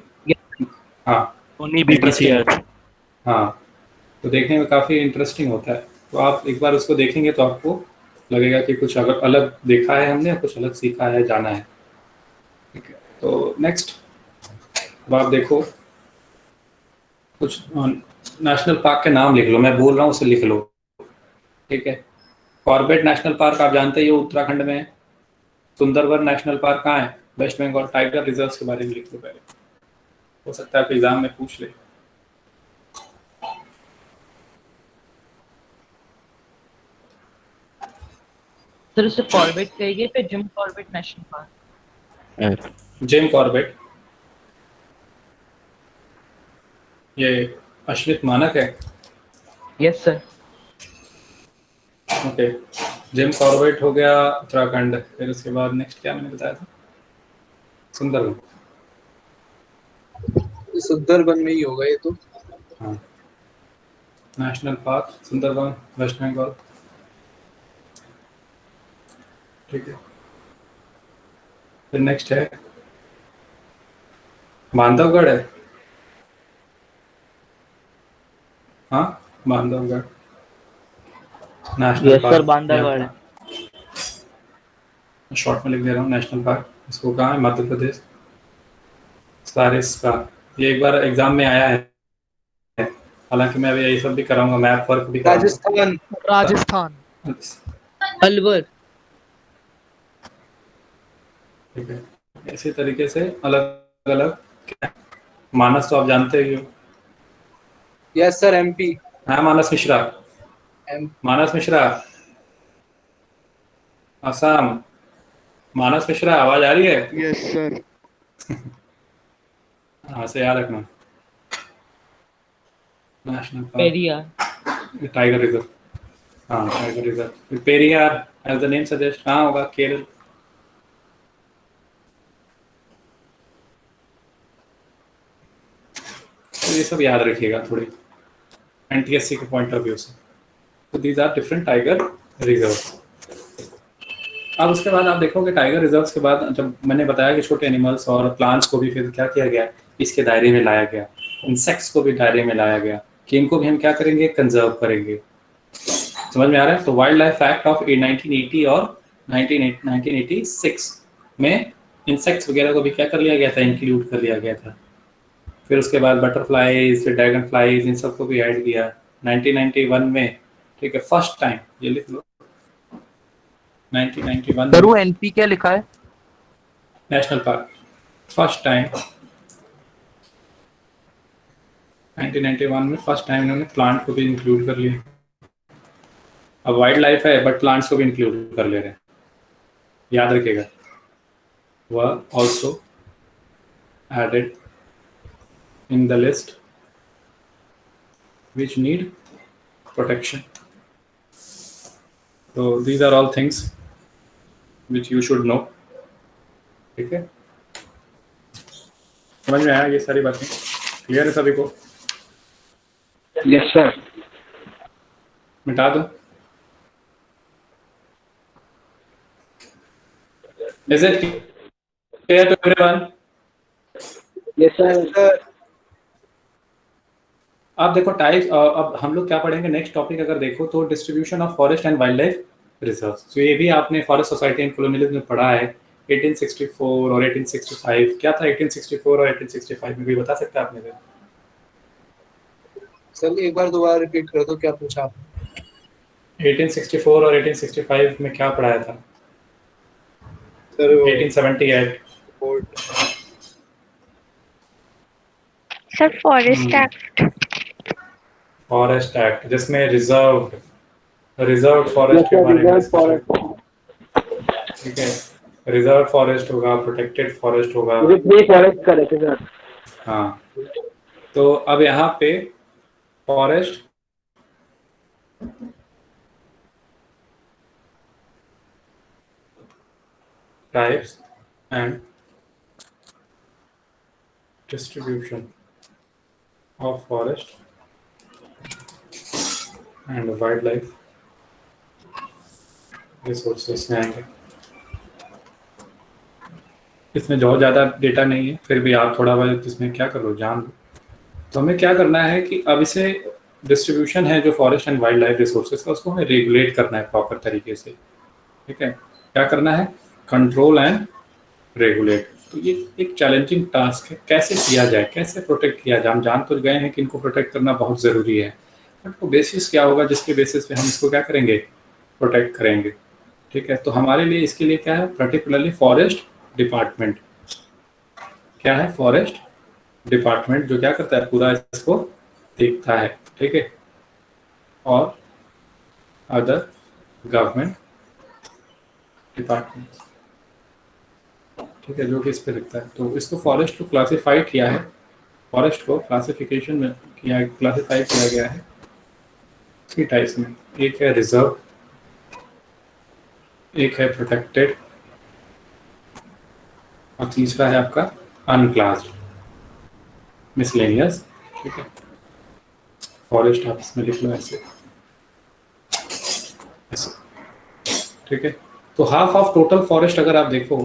हाँ, BBC Earth, हाँ, तो देखने में काफ़ी इंटरेस्टिंग होता है। तो आप एक बार उसको देखेंगे तो आपको लगेगा कि कुछ अलग अलग देखा है हमने, कुछ अलग सीखा है, जाना है, ठीक है। तो नेक्स्ट अब आप देखो, कुछ नेशनल पार्क के नाम लिख लो, मैं बोल रहा हूँ उसे लिख लो, ठीक है। कॉर्बेट नेशनल पार्क आप जानते ही हो, उत्तराखंड में है। सुंदरबन नेशनल पार्क कहाँ है, वेस्ट बंगाल। टाइगर रिजर्व के बारे में लिख लो पहले, हो सकता है आप एग्जाम में पूछ ले। सर उसे कॉर्बेट कहिए, फिर Jim Corbett national park. Jim Corbett, ये अश्वित मानक है। Yes sir. Okay, Jim Corbett हो गया उत्तराखंड। फिर उसके बाद नेक्स्ट क्या मैंने बताया था, सुंदरबन। सुंदरबन में ही होगा ये तो। हाँ, नेशनल पार्क सुंदरबन, वेस्ट बंगाल, ठीक है। फिर नेक्स्ट है बांधवगढ़ है, हाँ, Bandhavgarh national park. Bandhavgarh short में लिख दे रहा हूँ, नेशनल पार्क। इसको कहाँ है, मध्य प्रदेश, सारिस का। ये एक बार एग्जाम में आया है, हालांकि मैं अभी ये सब भी कराऊंगा, मैप वर्क भी कराऊंगा। राजस्थान अलवर, ठीक है। इसी तरीके से अलग अलग। मानस तो आप जानते ही हो। Yes sir, MP। हाँ, मानस मिश्रा, मानस मिश्रा, असम। मानस मिश्रा, आवाज आ रही है? Yes sir. हाँ, से याद रखना। नेशनल पेरियार, टाइगर रिजर्व, हाँ, tiger reserve Periyar, as the name suggest. कहाँ होगा, केरल। तो ये सब याद रखिएगा थोड़ी एनटीएससी के पॉइंट ऑफ व्यू से। तो these are different tiger reserves. अब उसके बाद आप देखोगे टाइगर रिजर्व्स के बाद जब मैंने बताया कि छोटे एनिमल्स और प्लांट्स को भी फिर क्या किया गया, इसके दायरे में लाया गया, इंसेक्ट्स को भी दायरे में लाया गया कि इनको भी हम क्या करेंगे, कंजर्व करेंगे। समझ में आ रहा है? तो वाइल्ड लाइफ एक्ट ऑफ 1980 और 1986 में इंसेक्ट्स वगैरह को भी क्या कर लिया गया था, इंक्लूड कर लिया गया था। फिर उसके बाद बटरफ्लाइज, फिर ड्रैगन फ्लाइज, इन सबको भी ऐड किया 1991 में। ठीक है, फर्स्ट टाइम, ये लिख लो 1991 सर वो एनपी क्या लिखा है? National park. फर्स्ट टाइम 1991 में फर्स्ट टाइम इन्होंने प्लांट को भी इंक्लूड कर लिया। अब वाइल्ड लाइफ है बट प्लांट्स को भी इंक्लूड कर ले रहे हैं, याद रखिएगा। वह also added in the list which need protection. So these are all things which you should know. ठीक है, समझ में आया ये सारी बातें? क्लियर है सभी को? Yes sir. मिटा दो। Is it clear to everyone? Yes sir. अब देखो टाइप्स, अब हम लोग क्या पढ़ेंगे नेक्स्ट टॉपिक अगर देखो तो distribution of forest and wild life reserves. तो ये भी आपने फॉरेस्ट सोसाइटी एंड कॉलोनियलिज्म में पढ़ा है 1864 और 1865। क्या था 1864 और 1865 में, भी बता सकते हैं आपने? सर एक बार दोबारा रिपीट कर दो, क्या पूछा आपने? 1864 और 1865 में क्या पढ़ाया था सर? 1878 सर फॉरेस्ट एक्ट जिसमें रिजर्व फॉरेस्ट के बारे में, ठीक है, रिजर्व फॉरेस्ट होगा, प्रोटेक्टेड फॉरेस्ट होगा, फॉरेस्ट का रहते सर। हाँ, तो अब यहाँ पे forest types and distribution of forest and wild life resources में आएंगे। इसमें बहुत ज़्यादा डेटा नहीं है, फिर भी आप थोड़ा बहुत इसमें क्या करो, जान लो। तो हमें क्या करना है कि अब इसे डिस्ट्रीब्यूशन है जो forest and wild life resources का, उसको हमें रेगुलेट करना है प्रॉपर तरीके से। ठीक है, क्या करना है, कंट्रोल एंड रेगुलेट। तो ये एक चैलेंजिंग टास्क है, कैसे किया जाए, कैसे प्रोटेक्ट किया जाए। हम जान तो गए हैं कि इनको प्रोटेक्ट करना बहुत ज़रूरी है, बट वो बेसिस क्या होगा जिसके बेसिस पे हम इसको क्या करेंगे, प्रोटेक्ट करेंगे। ठीक है, तो हमारे लिए इसके लिए क्या है, पर्टिकुलरली फॉरेस्ट डिपार्टमेंट। क्या है, फॉरेस्ट डिपार्टमेंट, जो क्या करता है, पूरा इसको देखता है। ठीक है, और अदर गवर्नमेंट डिपार्टमेंट, ठीक है, जो कि इस पे लिखता है। तो इसको फॉरेस्ट को क्लासिफाइड किया है, फॉरेस्ट को क्लासिफिकेशन में क्लासिफाई किया गया है 3 टाइप्स में। एक है रिजर्व, एक है प्रोटेक्टेड, और तीसरा है आपका अनक्लास्ड, मिसलेनियस। ठीक है, फॉरेस्ट आप इसमें लिख लो ऐसे। ठीक है, तो हाफ ऑफ टोटल फॉरेस्ट अगर आप देखो,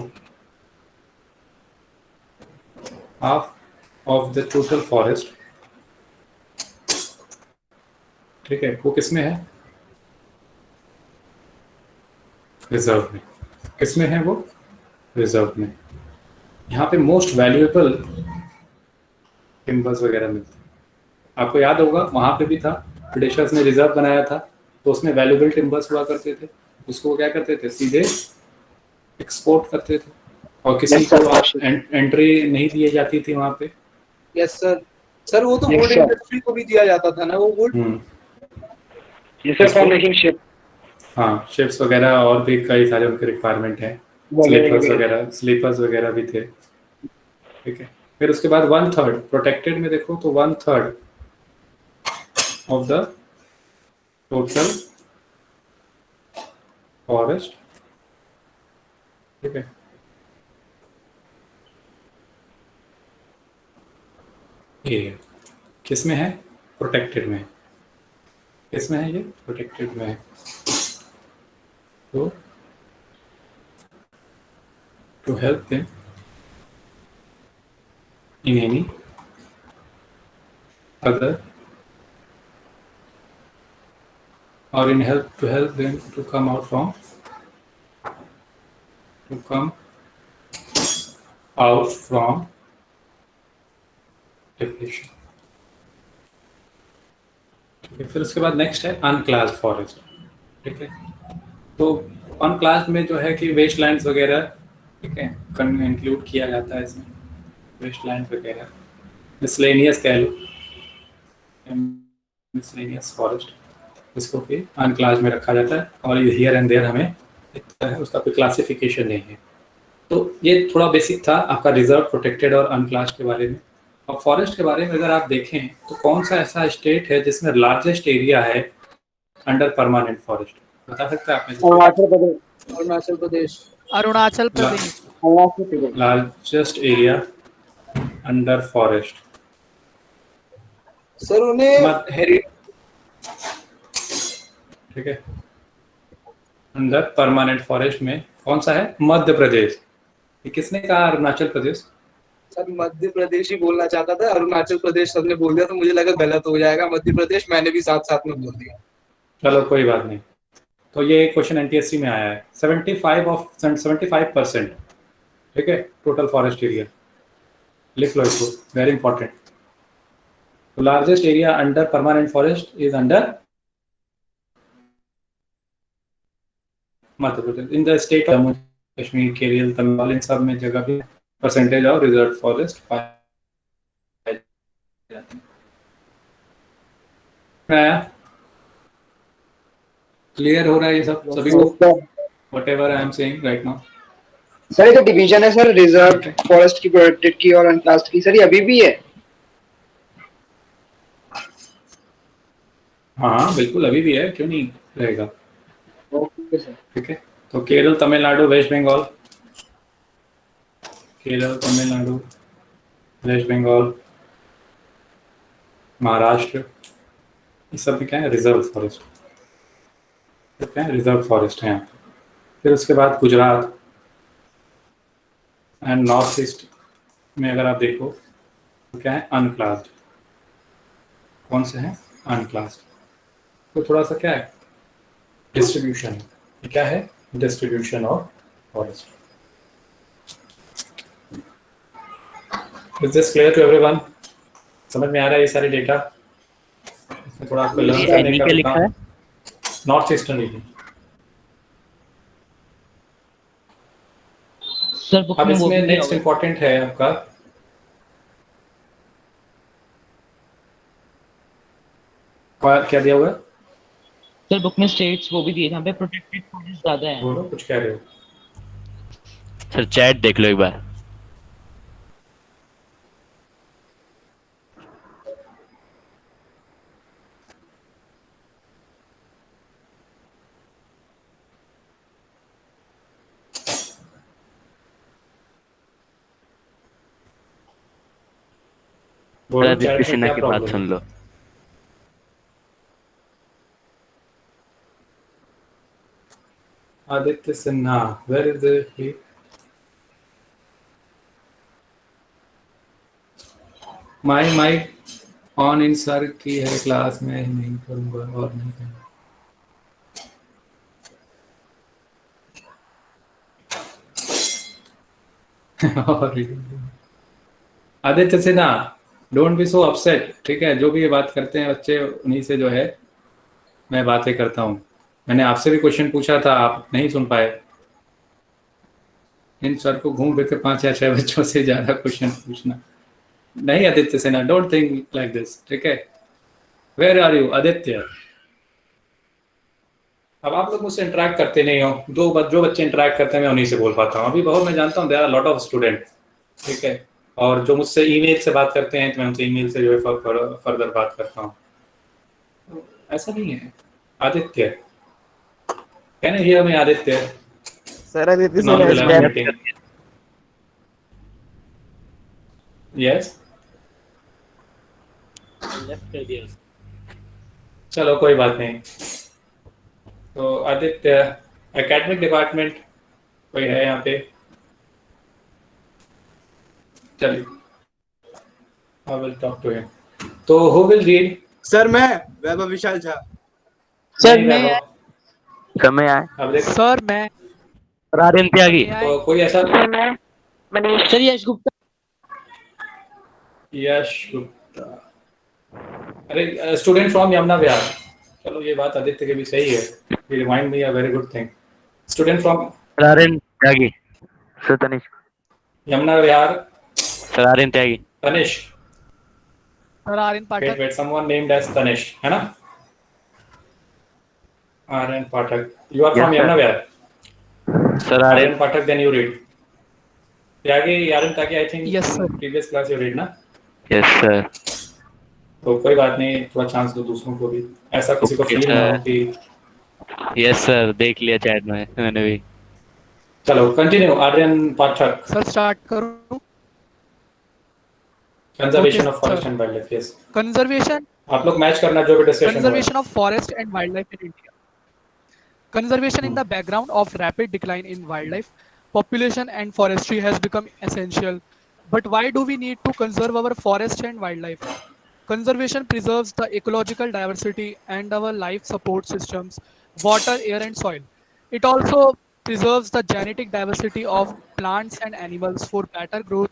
half of the total forest, ठीक है, वो किसमें है, रिजर्व में। किसमें है वो, रिजर्व में। यहाँ पे मोस्ट वैल्यूएबल टिम्बर्स वगैरह मिलते हैं। आपको याद होगा वहाँ पे भी था, ब्रिटिशर्स ने रिजर्व बनाया था, तो उसमें वैल्यूएबल टिम्बर्स हुआ करते थे, उसको क्या करते थे, सीधे एक्सपोर्ट करते थे, और किसी को एंट्री नहीं दी जाती थी वहाँ पे। Yes sir. सर वो तो वुड इंडस्ट्री को भी दिया जाता था ना, वो वुड। ये सर फॉर मेकिंग शिप। हाँ, शिप्स वगैरह और भी कई सारे उनके रिक्वायरमेंट हैं, स्लीपर्स वगैरह भी थे। ठीक है, फिर उसके बाद 1/3 प्रोटेक्टेड में देखो तो 1/3 ऑफ द टोटल फॉरेस्ट। ठीक है, ये किस में है? प्रोटेक्टेड में। किस में है ये? प्रोटेक्टेड में है। तो to help them in any other or in help to help them to come out from depression। ठीक है, फिर उसके बाद नेक्स्ट है अनक्लास्ड फॉरेस्ट। ठीक है, तो अनक्लास्ड में जो है कि वेस्टलैंड्स वगैरह, ठीक है, इंक्लूड किया जाता है इसमें, वेस्टलैंड वगैरह, मिसलेनियस कह लो, मिसलेनियस फॉरेस्ट, इसको भी अनक्लास में रखा जाता है। और हियर एंड देयर हमें उसका कोई क्लासिफिकेशन नहीं है। तो ये थोड़ा बेसिक था आपका रिजर्व, प्रोटेक्टेड और अनक्लास के बारे में। और फॉरेस्ट के बारे में अगर आप देखें तो कौन सा ऐसा स्टेट है जिसमें लार्जेस्ट एरिया है अंडर परमानेंट फॉरेस्ट, बता सकते हैं आपने? Arunachal Pradesh. Arunachal Pradesh largest area under forest. Sir उन्हें ठीक है, अंदर परमानेंट फॉरेस्ट में कौन सा है? मध्य प्रदेश। ये किसने कहा अरुणाचल प्रदेश? सर मध्य प्रदेश ही बोलना चाहता था, अरुणाचल प्रदेश सबने बोल दिया तो मुझे लगा गलत हो जाएगा। मध्य प्रदेश मैंने भी साथ साथ में बोल दिया। चलो कोई बात नहीं। तो ये क्वेश्चन एनटीएससी में आया है। 75%, ठीक है, टोटल फॉरेस्ट एरिया। लिख लो इसको, वेरी इंपॉर्टेंट। तो largest area under permanent forest is under Madhya Pradesh. In the state of Jammu Kashmir, Kerala, Tamil Nadu, इन सब में जगह भी परसेंटेज ऑफ रिजर्व फॉरेस्ट पाया जाता है। क्लियर हो रहा है ये सब सभी को? Whatever I am saying right now. Sir ये जो डिवीजन है सर, रिजर्व फॉरेस्ट की, प्रोटेक्टेड की और अनक्लास्ड की, सर ये अभी भी है? हाँ बिल्कुल अभी भी है, क्यों नहीं रहेगा। Okay sir. ठीक है, तो केरल, तमिलनाडु, वेस्ट बंगाल, केरल, तमिलनाडु, वेस्ट बंगाल, महाराष्ट्र, ये सब भी क्या है? Reserve forest. क्या है? रिजर्व फॉरेस्ट है यहाँ पे। फिर उसके बाद गुजरात एंड नॉर्थ ईस्ट में अगर आप देखो तो क्या है? अनक्लास्ड। कौन से हैं? अनक्लास्ड। तो थोड़ा सा क्या है? डिस्ट्रीब्यूशन। क्या है? Distribution of forest. Is this clear to everyone? समझ में आ रहा है ये सारी डेटा? इसमें थोड़ा आपको लर्न करने का लिखा है। North eastern region. अब इसमें नेक्स्ट इंपॉर्टेंट है आपका क्या दिया हुआ है? सर बुक में स्टेट्स वो भी दिए जहाँ पे प्रोटेक्टेड फॉरेस्ट ज्यादा है। बोलो, कुछ कह रहे हो? सर चैट देख लो एक बार। आदित्य सिन्हा की बात सुन लो। Aditya Sinha, where is he? Mike on इन सर की है क्लास में, नहीं करूंगा और नहीं करूंगा। Aditya Sinha, don't be so upset. ठीक है, जो भी ये बात करते हैं बच्चे, उन्हीं से जो है मैं बातें करता हूँ। मैंने आपसे भी क्वेश्चन पूछा था, आप नहीं सुन पाए। इन सर को घूम फिर के 5 या 6 बच्चों से ज़्यादा क्वेश्चन पूछना नहीं। Aditya Sinha, don't think like this. ठीक है, वेयर आर यू आदित्य? अब आप लोग मुझसे इंटरेक्ट करते नहीं हो। जो बच्चे इंटरेक्ट करते हैं मैं उन्हीं से बोल पाता हूँ। अभी बहुत मैं जानता हूँ, there are lot of student. ठीक है, और जो मुझसे ईमेल से बात करते हैं तो मैं उनसे ईमेल से जो है फर्दर बात करता हूँ। ऐसा नहीं है। Aditya, can you hear me? Aditya sir, Aditya sir yes चलो कोई बात नहीं। तो आदित्य, एकेडमिक डिपार्टमेंट कोई है यहाँ पे? चलिए, I will talk to him. तो who will read? सर मैं वैभव विशाल झा। सर नहीं, मैं वैभव। समय आए अब देखो, सर मैं आर्यन त्यागी। तो कोई ऐसा मनीष सर यश गुप्ता यश गुप्ता, अरे स्टूडेंट फ्रॉम यमुना विहार। चलो ये बात आदित्य के भी सही है, ये remind me a very good thing. Student from Aryan Tyagi. Sir Tanishk. Yamuna Vihar, sir Aryan Tyagi. Tanishk. Sir Aryan Pathak. Wait, someone named as Tanish, है ना? Aryan Pathak. You are from Yes, sir. Yamuna Vihar. Sir Aryan Aryan. Pathak, then you read. Tyagi, Aryan Tyagi, I think Yes, sir. in previous class you read ना? Yes sir. तो कोई बात नहीं, थोड़ा chance दो दूसरों को भी, ऐसा किसी को Okay, फील ना हो sir. कि। Yes sir, देख लिया चैट में मैंने भी। चलो कंटिन्यू। आर्यन पाठक। सर स्टार्ट करूं? Conservation Okay, of forest sir. And wild life. Yes, Conservation आप लोग मैच करना जो भी डिस्कशन हुआ है। Conservation of forest and wildlife in India. Conservation in the background of rapid decline in wildlife, population and forestry has become essential. But why do we need to conserve our forest and wildlife? Conservation preserves the ecological diversity and our life support systems, water, air, and soil. It also preserves the genetic diversity of plants and animals for better growth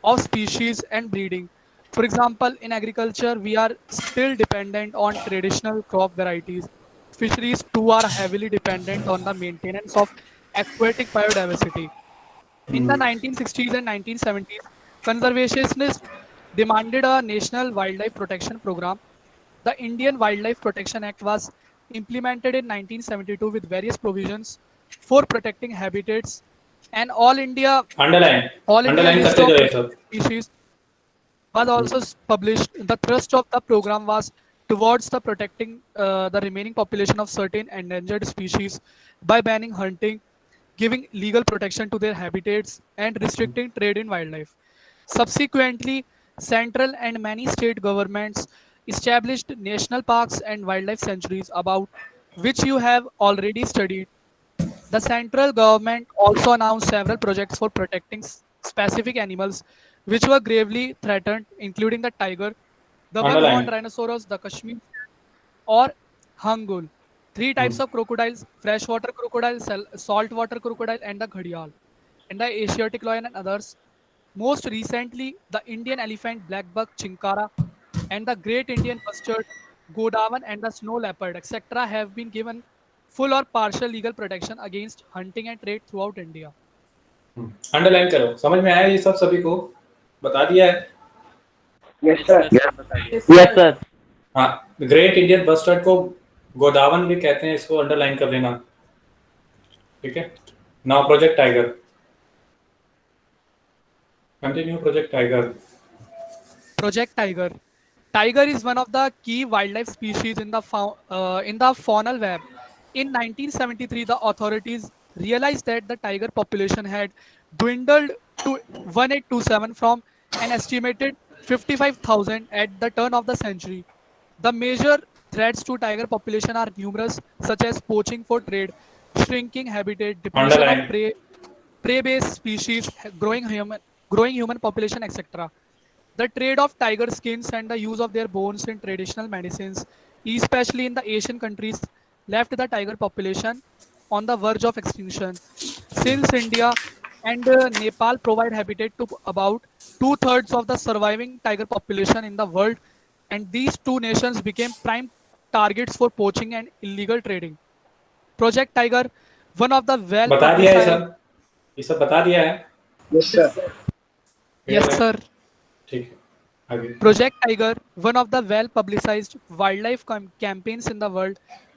of species and breeding. For example, in agriculture, we are still dependent on traditional crop varieties. Fisheries too are heavily dependent on the maintenance of aquatic biodiversity. In the 1960s and 1970s, conservationists demanded a national wildlife protection program. The Indian Wildlife Protection Act was implemented in 1972 with various provisions for protecting habitats, and all India underline list करते of जाओ ये सब। species was also published. The thrust of the program was towards the protecting the remaining population of certain endangered species by banning hunting, giving legal protection to their habitats, and restricting trade in wildlife. Subsequently, central and many state governments established national parks and wildlife sanctuaries, about which you have already studied. The central government also announced several projects for protecting specific animals which were gravely threatened, including the tiger, the one-horned underline. rhinoceros, the Kashmir or hangul. Three types of crocodiles: freshwater crocodile, saltwater crocodile, and the ghadial, and the Asiatic lion and others. Most recently, the Indian elephant, blackbuck, chinkara, and the great Indian bustard, Godawan, and the snow leopard, etc., have been given full or partial legal protection against hunting and trade throughout India. Underline करो। समझ में आया ये सब? सभी को बता दिया है? Yes sir. Yes sir. हाँ, ग्रेट इंडियन बस्टर्ड को गोदावन भी कहते हैं, इसको अंडरलाइन कर लेना, ठीक है? Now project tiger, continue. Project tiger. Project Tiger. Tiger is one of the key wildlife species in the faunal web. In 1973, the authorities realized that the tiger population had dwindled to 1827 from an estimated 55,000 at the turn of the century. The major threats to tiger population are numerous, such as poaching for trade, shrinking habitat, depletion of underline. prey-based species, growing human population, etc. The trade of tiger skins and the use of their bones in traditional medicines, especially in the Asian countries, left the tiger population on the verge of extinction. Since India and Nepal provide habitat to about 2/3 of the surviving tiger population in the world, and these two nations became prime targets for poaching and illegal trading. Project Tiger, one of the well बता दिया है publicized. सब? ये सब बता दिया है? Yes sir. Yes, sir. ठीक है, आगे। Project Tiger, one of the well-publicized wildlife campaigns in the world,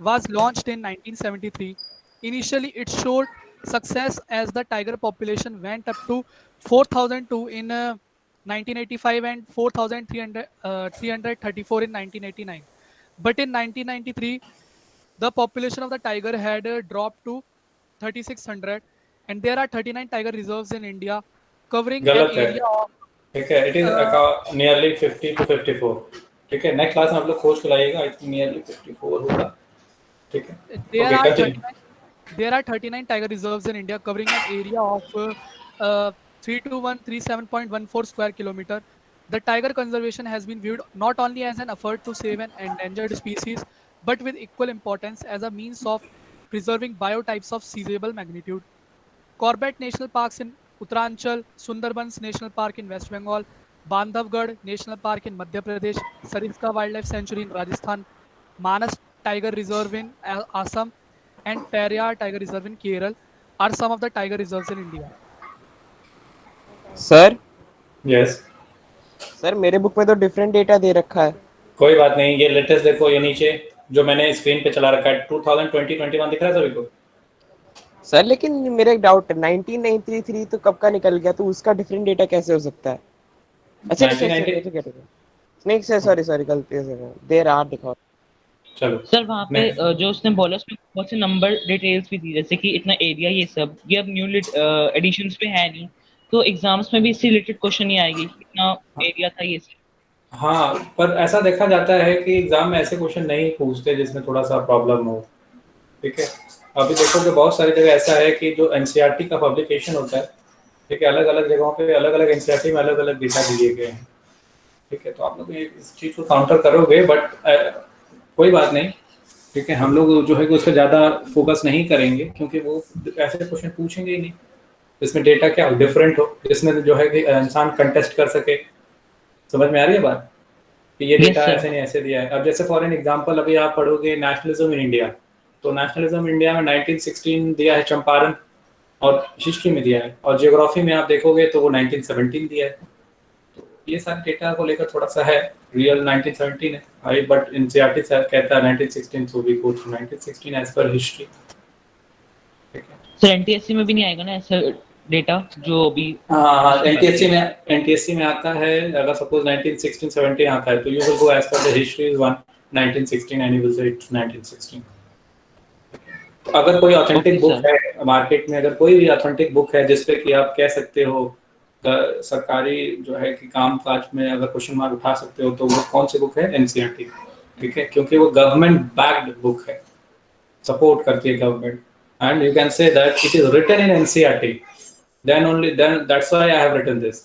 was launched in 1973. Initially, it showed success as the tiger population went up to 4,002 in 1985 and 4,334 in 1989. But in 1993, the population of the tiger had dropped to 3,600, and there are 39 tiger reserves in India, covering an गलत है, area of ठीक है? It is nearly 50 to 54। ठीक है, next class में आप लोग खोज के लाइएगा, आई थिंक नियरली 54 होगा। ठीक है, There okay are continue. 39 tiger reserves in India covering an area of 32137.14 square kilometer. The tiger conservation has been viewed not only as an effort to save an endangered species, but with equal importance as a means of preserving biotypes of seizable magnitude. Corbett National Parks in Uttaranchal, Sundarbans National Park in West Bengal, Bandhavgarh National Park in Madhya Pradesh, Sariska Wildlife Sanctuary in Rajasthan, Manas Tiger Reserve in Assam, and Periyar Tiger Reserve in Kerala are some of the tiger reserves in India. Sir yes sir मेरे book में तो different data दे रखा है। कोई बात नहीं, ये latest देखो, ये नीचे जो मैंने स्क्रीन पे चला रखा है 2020-21 दिख रहा है सभी को? सर लेकिन मेरा एक डाउट है, 1993 तो कब का निकल गया, तो उसका डिफरेंट डेटा कैसे हो सकता है? अच्छा 1990 नहीं सर, सॉरी गलती से देर आर दिखा। चलो सर वहाँ पे जो उसने बोला उसमें बहुत से नंबर डिटेल्स भी थी, जैसे कि इतना एरिया, ये सब ये अब न्यू एडिशंस पे है नहीं, तो एग्जाम्स में भी इससे रिलेटेड क्वेश्चन ही आएगी कितना एरिया था ये सब। हाँ, पर ऐसा देखा जाता है कि एग्जाम में ऐसे क्वेश्चन नहीं पूछते जिसमें थोड़ा सा प्रॉब्लम हो। ठीक है, अभी देखोगे बहुत सारी जगह ऐसा है कि जो एनसीईआरटी का पब्लिकेशन होता है, ठीक है, अलग अलग जगहों पे अलग अलग एनसीईआरटी में अलग अलग डेटा दिए गए हैं। ठीक है, तो आप लोग इस चीज़ को काउंटर करोगे, बट कोई बात नहीं। ठीक है, हम लोग जो है उस पर ज़्यादा फोकस नहीं करेंगे, क्योंकि वो ऐसे क्वेश्चन पूछेंगे ही नहीं जिसमें डेटा क्या डिफरेंट हो, जिसमें जो है कि इंसान कंटेस्ट कर सके। समझ में आ रही है बात कि ये डेटा ऐसे नहीं ऐसे दिया है। अब जैसे फॉर एन एग्जांपल अभी आप पढ़ोगे नेशनलिज्म इन इंडिया, तो नेशनलिज्म इंडिया में 1916 दिया है चंपारण, और हिस्ट्री में दिया है, और जियोग्राफी में आप देखोगे तो वो 1917 दिया है। तो ये सारे डेटा को लेकर थोड़ा सा है, रियल 1917 है आई, बट एनसीईआरटी कहता है 1916, so we go through 1916 as per history. Sir NTSC में भी नहीं आएगा ना ऐसा डेटा जो अभी? हाँ, एनटीएससी में आता है। अगर सपोज 1916-17 आता है तो you will go as per the history is 1916 and you will say it's 1916। तो अगर कोई ऑथेंटिक बुक है मार्केट में, अगर कोई भी ऑथेंटिक बुक है जिसपे कि आप कह सकते हो सरकारी जो है कि काम काज में अगर क्वेश्चन मार्क उठा सकते हो, तो वो कौन सी बुक है? एनसीईआरटी। ठीक है, क्योंकि वो गवर्नमेंट बैक्ड बुक है, सपोर्ट करती है government, and you can say that it is written in NCERT, then that's why I have written this,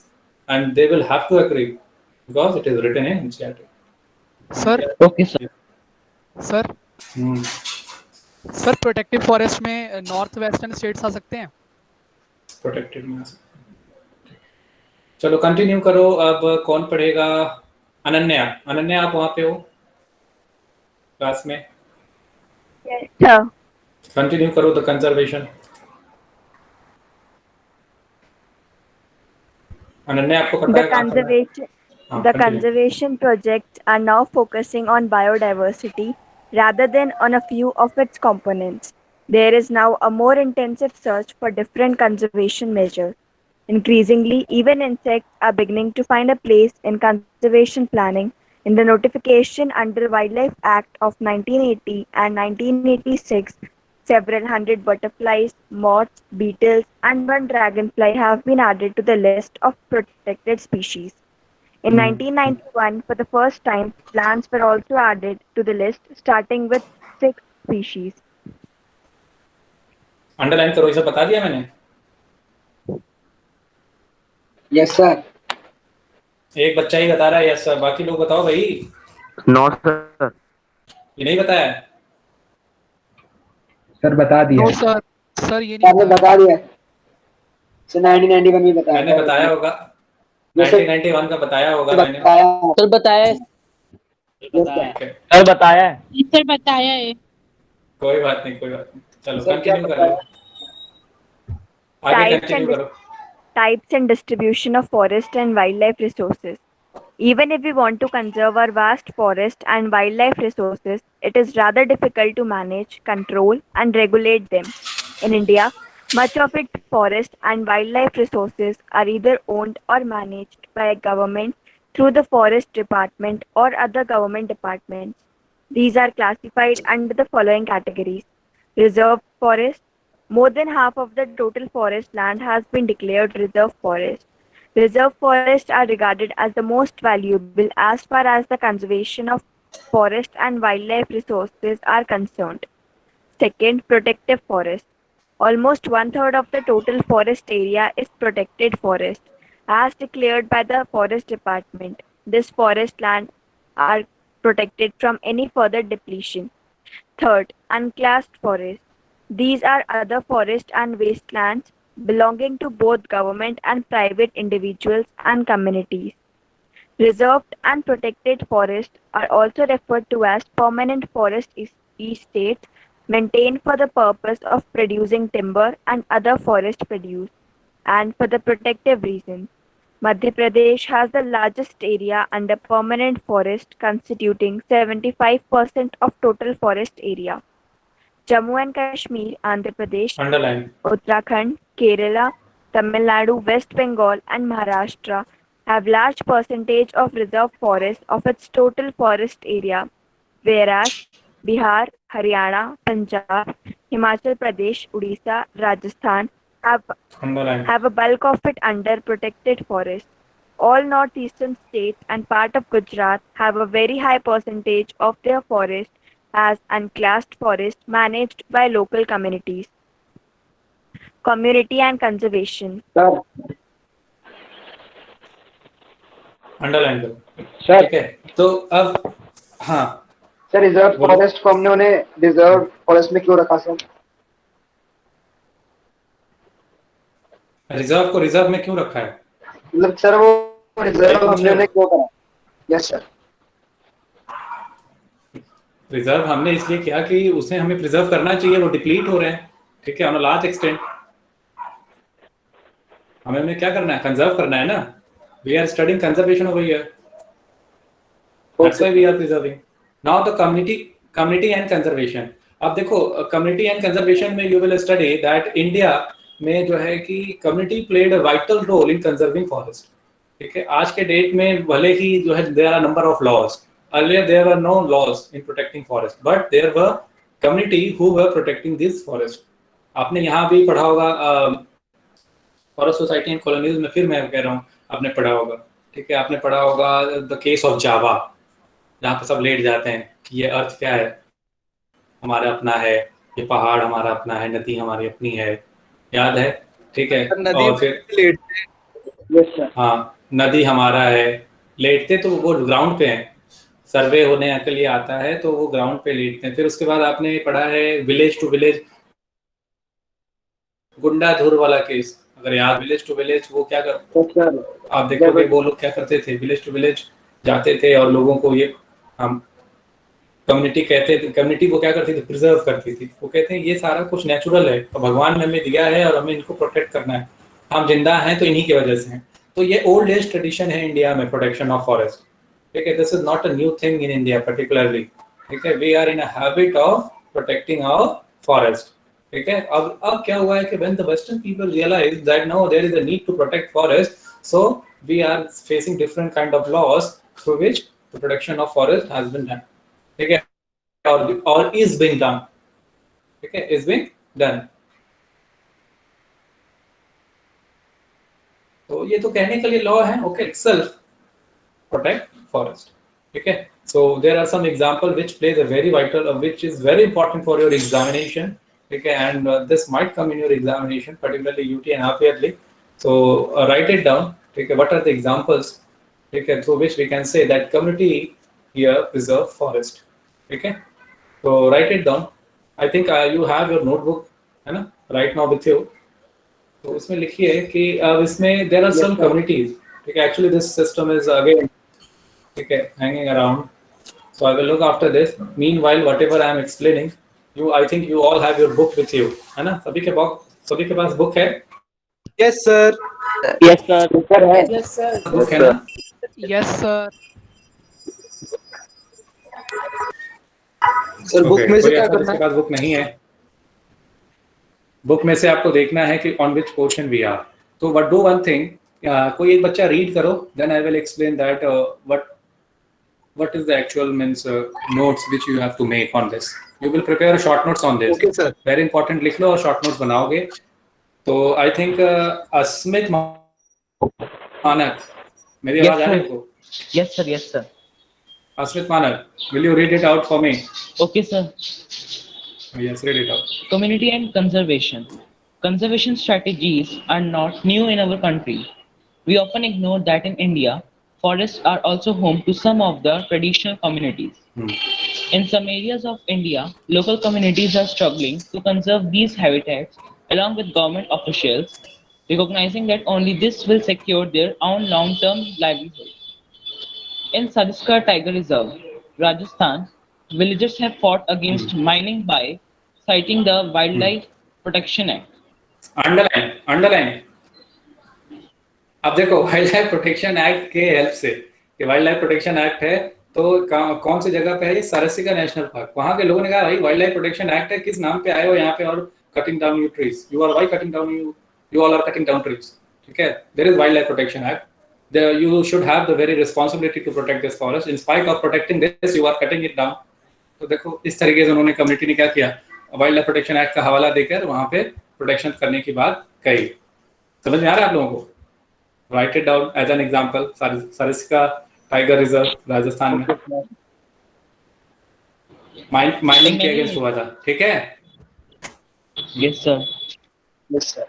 and they will have to agree because it is written in NCERT. Sir, okay sir. Sir, sir protective forest में north western states आ सकते हैं? Protected में आ सकते हैं। चलो continue करो, अब कौन पढ़ेगा? अनन्या, अनन्या आप वहाँ पे हो क्लास में? Yes, sir. कंटिन्यू करो द कंजर्वेशन। अनन्या आपको पता है The conservation projects are now focusing on biodiversity rather than on a few of its components. There is now a more intensive search for different conservation measures. Increasingly, even insects are beginning to find a place in conservation planning. In the notification under Wildlife Act of 1980 and 1986, several hundred butterflies, moths, beetles, and one dragonfly have been added to the list of protected species. In 1991, for the first time, plants were also added to the list, starting with 6 species. Underline करो, इसे बता दिया मैंने? Yes sir. एक बच्चा ही बता रहा है यस सर, बाकी लोग बताओ भाई। No sir. ये नहीं बताया? सर बता दिया। नो सर, सर ये नहीं बता दिया सर, 1991 में बताया। मैंने बताया होगा, 1991 का बताया होगा मैंने। सर बताया है। सर बताया है। सर बताया है। कोई बात नहीं, कोई बात नहीं, चलो कंटिन्यू करो, आगे कंटिन्यू करो। Types and distribution of forest and wildlife resources. Even if we want to conserve our vast forest and wildlife resources, it is rather difficult to manage, control, and regulate them. In India, much of its forest and wildlife resources are either owned or managed by a government through the Forest Department or other government departments. These are classified under the following categories: reserved forest. More than half of the total forest land has been declared reserve forest. Reserve forests are regarded as the most valuable as far as the conservation of forest and wildlife resources are concerned. Second, protective forest. Almost 1/3 of the total forest area is protected forest, as declared by the Forest Department. This forest land are protected from any further depletion. Third, unclassed forests. These are other forests and wastelands belonging to both government and private individuals and communities. Reserved and protected forests are also referred to as permanent forest estates maintained for the purpose of producing timber and other forest produce and for the protective reasons. Madhya Pradesh has the largest area under permanent forest constituting 75% of total forest area. Jammu and Kashmir, Andhra Pradesh, Underline. Uttarakhand, Kerala, Tamil Nadu, West Bengal and Maharashtra have large percentage of reserve forest of its total forest area, whereas Bihar, Haryana, Punjab, Himachal Pradesh, Odisha, Rajasthan Underline. have a bulk of it under protected forest. All northeastern states and part of Gujarat have a very high percentage of their forest as unclassed forest managed by local communities. Community and conservation. Underline करो sir ठीक है तो अब हाँ sir reserve बोलो। Forest को हमने उन्हें रिजर्व फॉरेस्ट में क्यों रखा सर? रिजर्व को रिजर्व में क्यों रखा है मतलब सर वो रिजर्व हमने उन्हें क्यों करा? Yes sir. रिजर्व हमने इसलिए किया कि उसे हमें प्रिजर्व करना चाहिए, वो डिप्लीट हो रहे हैं, ठीक है, ऑन अ लार्ज एक्सटेंट। हमें उन्हें क्या करना है, कंजर्व करना है ना। We are studying conservation over here, that's why we are preserving. Now the community and conservation. अब देखो कम्युनिटी एंड कंजर्वेशन में you will study that India में जो है कि community played a vital role in conserving forest, ठीक है। आज के डेट में भले ही जो है there are number of laws, earlier there were no laws in protecting forest, but there were community who were protecting this forest. आपने यहाँ भी पढ़ा होगा फॉरेस्ट सोसाइटी एंड कॉलोनीज में, फिर मैं कह रहा हूँ आपने पढ़ा होगा, ठीक है। आपने पढ़ा होगा द केस ऑफ जावा, जहाँ पे सब लेट जाते हैं कि ये अर्थ क्या है, हमारा अपना है, ये पहाड़ हमारा अपना है, नदी हमारी अपनी है, याद है, ठीक है। और फिर लेटते, हाँ नदी हमारा है, लेटते तो वो ग्राउंड पे हैं, सर्वे होने के लिए आता है तो वो ग्राउंड पे लेटते हैं। फिर उसके बाद आपने पढ़ा है विलेज टू विलेज, गुंडाधुर वाला केस, अगर याद, विलेज टू विलेज वो क्या कर, आप देखोगे वो लोग क्या करते थे, विलेज टू विलेज जाते थे और लोगों को ये हम कम्युनिटी कहते थे, कम्युनिटी को क्या करती थी, प्रिजर्व करती थी। वो कहते हैं ये सारा कुछ नेचुरल है तो भगवान ने हमें दिया है और हमें इनको प्रोटेक्ट करना है, हम जिंदा हैं तो इन्हीं की वजह से हैं। तो ये ओल्ड एज ट्रेडिशन है इंडिया में, प्रोटेक्शन ऑफ फॉरेस्ट, ठीक है। This is not a new thing in India particularly, ठीक है। We are in a habit of protecting our forest, ठीक है। अब क्या हुआ है कि when the western people realise that no there is a need to protect forest, so we are facing different kind of laws through which the protection of forest has been done, ठीक है, और is being done, ठीक है, is being done. तो ये तो कहने के लिए लॉ है, okay, itself protect forest, okay. So there are some example which plays a very vital, which is very important for your examination, okay, and this might come in your examination, particularly UT and half yearly. So write it down, okay. What are the examples, okay, through which we can say that community here preserve forest, okay. So write it down. I think you have your notebook है ना right now with you, तो उसमें लिखिए कि इसमें there are some communities, okay. Actually this system is again, okay, hanging around, so I will look after this. Meanwhile whatever I am explaining, I think you all have your book with you, है ना, सभी के पास book है? Yes sir. Yes sir. Yes sir. Book है ना? Yes sir. Sir book में से क्या करना है? पास बुक नहीं है, बुक में से आपको देखना है कि on which portion we are. तो what do one thing, कोई एक बच्चा रीड करो, then I will explain that what is the actual means notes which you have to make on this. You will prepare short notes on this. Okay sir. Very important, लिख लो और short notes बनाओगे। तो I think Asmit Manak, मेरी Yes, आवाज आ रही sir. है आपको? Yes, sir. Asmit Manak, will you read it out for me? Okay, sir. Yes, read it out. Community and conservation. Conservation strategies are not new in our country. We often ignore that in India, forests are also home to some of the traditional communities. In some areas of India, local communities are struggling to conserve these habitats along with government officials, recognizing that only this will secure their own long-term livelihood. In Sariskar Tiger Reserve, Rajasthan, villagers have fought against mining by citing the Wildlife Protection Act. Underline. अब देखो wild life protection act के help से, कि wild life protection act है तो कौन सी जगह पे है ये? Sariska national park. वहां के लोगों ने कहा भाई वाइल्ड लाइफ प्रोटेक्शन एक्ट है, किस नाम पे आए हो यहाँ पे और cutting down you trees, you are why cutting down you all are cutting down trees. ठीक है, there is wildlife protection act, you should have the very responsibility to protect this forest. In spite of protecting this, you are cutting it down. तो देखो इस तरीके से उन्होंने community ने क्या किया, वाइल्ड लाइफ प्रोटेक्शन एक्ट का हवाला देकर वहां पे प्रोटेक्शन करने की बात कही। समझ में आ रहा है आप लोगों को? Write it down as an example. Sariska tiger reserve Rajasthan में माइनिंग के अगेंस्ट हुआ था। ठीक है, Yes, sir. Yes, sir.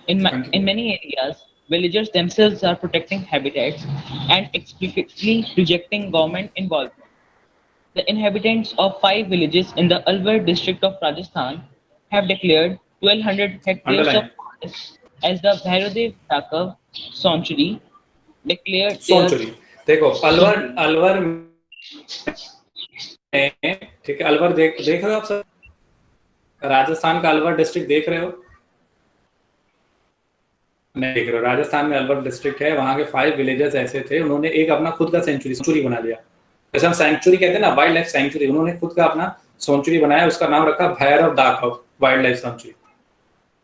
In many areas, villagers themselves are protecting habitats and explicitly rejecting government involvement. The inhabitants of 5 villages in the Alwar district of Rajasthan have declared 1200 hectares of forest as the Bhairodev Takav sanctuary. Declared sanctuary. देखो अलवर में, ठीक है, अलवर देख रहे हो आप sir? Rajasthan का Alwar district देख रहे हो? नहीं देख रहे हो। राजस्थान में अलवर डिस्ट्रिक्ट है, वहां के 5 विलेजेस ऐसे थे, उन्होंने एक अपना खुद का सेंचुरी बना लिया। जैसे हम सेंचुरी कहते हैं ना, वाइल्ड लाइफ सेंचुरी, उन्होंने खुद का अपना सेंचुरी बनाया, उसका नाम रखा भैरव दाखव वाइल्ड लाइफ सेंचुरी।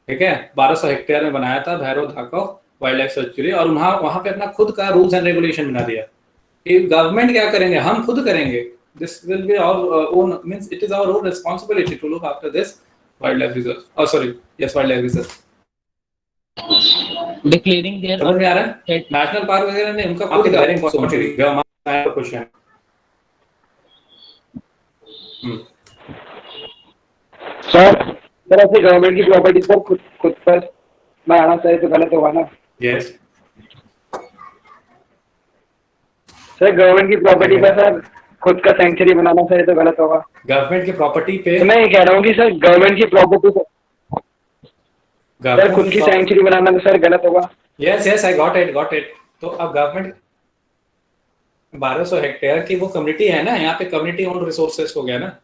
ठीक है, 1200 हेक्टेयर में बनाया था भैरव दाखव वाइल्ड लाइफ सेंचुरी, और वहां पे अपना खुद का रूल्स एंड रेगुलेशन बना दिया कि गवर्नमेंट क्या करेंगे, हम खुद करेंगे। This will be our own, means it is our own responsibility to look after this wildlife reserve, और sorry yes wildlife reserve. Declaring their समझ में आ रहा है? नेशनल पार्क वगैरह ने उनका खुद का सेंचुरी। क्वेश्चन सर ऐसे गवर्नमेंट की प्रॉपर्टी पर खुद पर बनाना चाहिए तो गलत होगा ना? यस सर, गवर्नमेंट की प्रॉपर्टी पर सर खुद का सेंचुरी बनाना चाहिए तो गलत होगा? गवर्नमेंट की प्रॉपर्टी पे मैं ये कह रहा हूँ कि सर गवर्नमेंट की प्रॉपर्टी पर सर खुद की सेंचुरी बनाना तो सर गलत होगा? Yes I got it. तो अब गवर्नमेंट 1200 हेक्टेयर की वो कम्युनिटी है ना, यहाँ पे कम्युनिटी ओन रिसोर्सेस हो गया ना।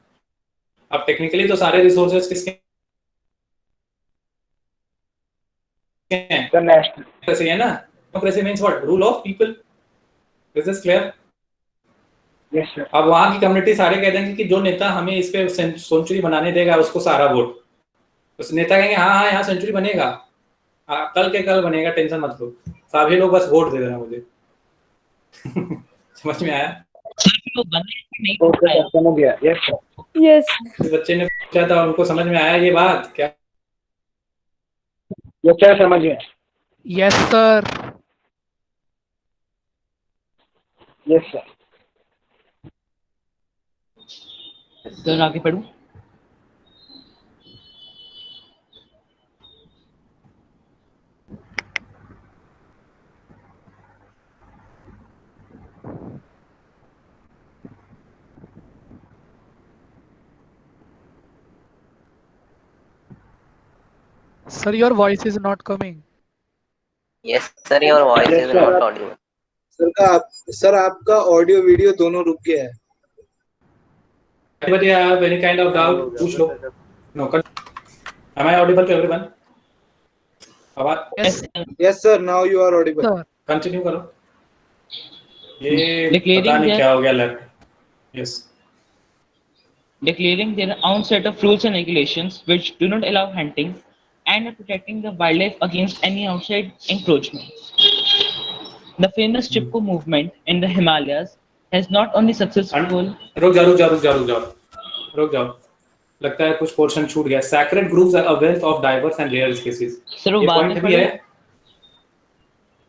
अब टेक्निकली तो सारे रिसोर्सेस किसके हैं? डेमोक्रेसी है ना। Democracy means what? Rule of people. Is this clear? Yes sir. अब वहां की कम्युनिटी सारे कह देंगे कि जो नेता हमें इस पे सेंचुरी बनाने देगा उसको सारा वोट। उस नेता कहेंगे हाँ यहाँ सेंचुरी बनेगा, कल के कल बनेगा, टेंशन मत लो, सभी लोग बस वोट दे देना मुझे। समझ में आया? समझ गया। Yes sir. यस। बच्चे ने पूछा था, उनको समझ में आया ये बात क्या? यस सर, समझ गया। Yes sir. Yes sir. Sir आगे पढ़ूं? Sir, your voice is not coming. Yes, sir, your voice is not audible. Sir आपका ऑडियो वीडियो दोनों रुक गया है। Anybody have any kind of doubt? पूछ लो। No, am I audible to everyone? Yes sir, now you are audible. Continue करो। ये पता नहीं क्या हो गया left. Yes. Declaring their own set of rules and regulations which do not allow hunting and are protecting the wildlife against any outside encroachment. The famous Chipko movement in the Himalayas has not only successful. रुक जाओ। लगता है कुछ portion छूट गया। Sacred groves are a wealth of diverse and rare species। Sir वो point भी है।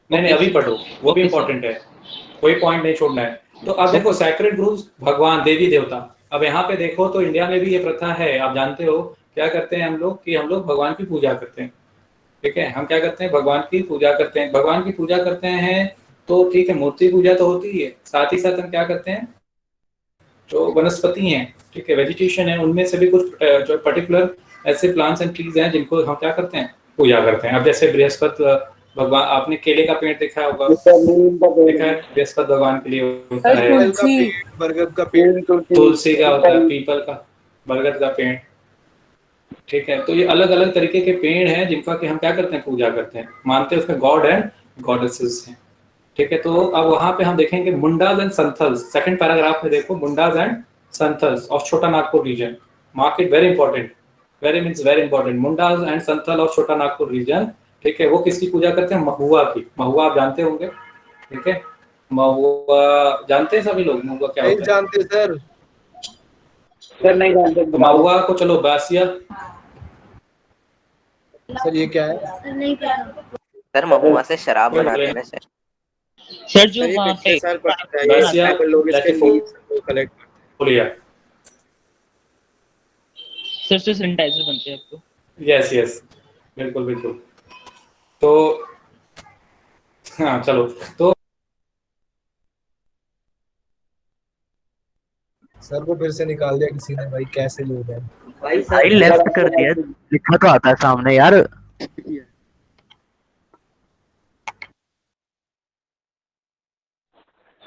नहीं अभी पढ़ो, वो भी इम्पोर्टेंट है, कोई पॉइंट नहीं छोड़ना है। तो अब देखो सैक्रेड ग्रूव्स, भगवान देवी देवता। अब यहाँ पे देखो तो इंडिया में भी ये प्रथा है, आप जानते हो क्या करते हैं हम लोग कि हम लोग भगवान की पूजा करते हैं, ठीक है। हम क्या करते हैं, भगवान की पूजा करते हैं। भगवान की पूजा करते हैं तो ठीक है, मूर्ति पूजा तो होती ही है, साथ ही साथ हम क्या करते हैं, जो वनस्पति हैं, ठीक है, वेजिटेशन है, उनमें से भी कुछ जो पर्टिकुलर ऐसे प्लांट्स एंड ट्रीज हैं जिनको हम क्या करते हैं, पूजा करते हैं। अब जैसे बृहस्पति भगवान, आपने केले का पेड़ देखा होगा, देखा है, बृहस्पति भगवान के लिए होता है। बरगद का पेड़, तुलसी का होता है, पीपल का, बरगद का पेड़, ठीक है। तो ये अलग अलग तरीके के पेड़ हैं जिनका कि हम क्या करते हैं, पूजा करते हैं, मानते हैं उसमें गॉड एंड गॉडेसेस हैं, ठीक है। तो अब वहां पे हम देखेंगे Mundas and Santhals, second paragraph में देखो, Mundas and Santhals of Chota Nagpur region, mark it, very important, very means very important. Mundas and Santhal of Chota Nagpur reason, ठीक है, वो किसकी पूजा करते हैं, महुआ की। महुआ आप जानते होंगे, ठीक है, महुआ जानते हैं सभी लोग, महुआ क्या होता है? जानते सर, नहीं जानते। तो महुआ को चलो बासिया, सर ये क्या है? नहीं पता सर महुआ से शराब बनाते हैं ना सर। सर जो वहाँ पे बासिया लोग इसके लीव्स को कलेक्ट बोलिए। सर से सैनिटाइजर बनते हैं आपको। यस यस, बिल्कुल बिल्कुल। तो हाँ चलो, तो सर को फिर से निकाल दिया किसी ने, भाई कैसे लोग हैं भाई लेफ्ट कर दिया, लिखा तो आता है सामने यार।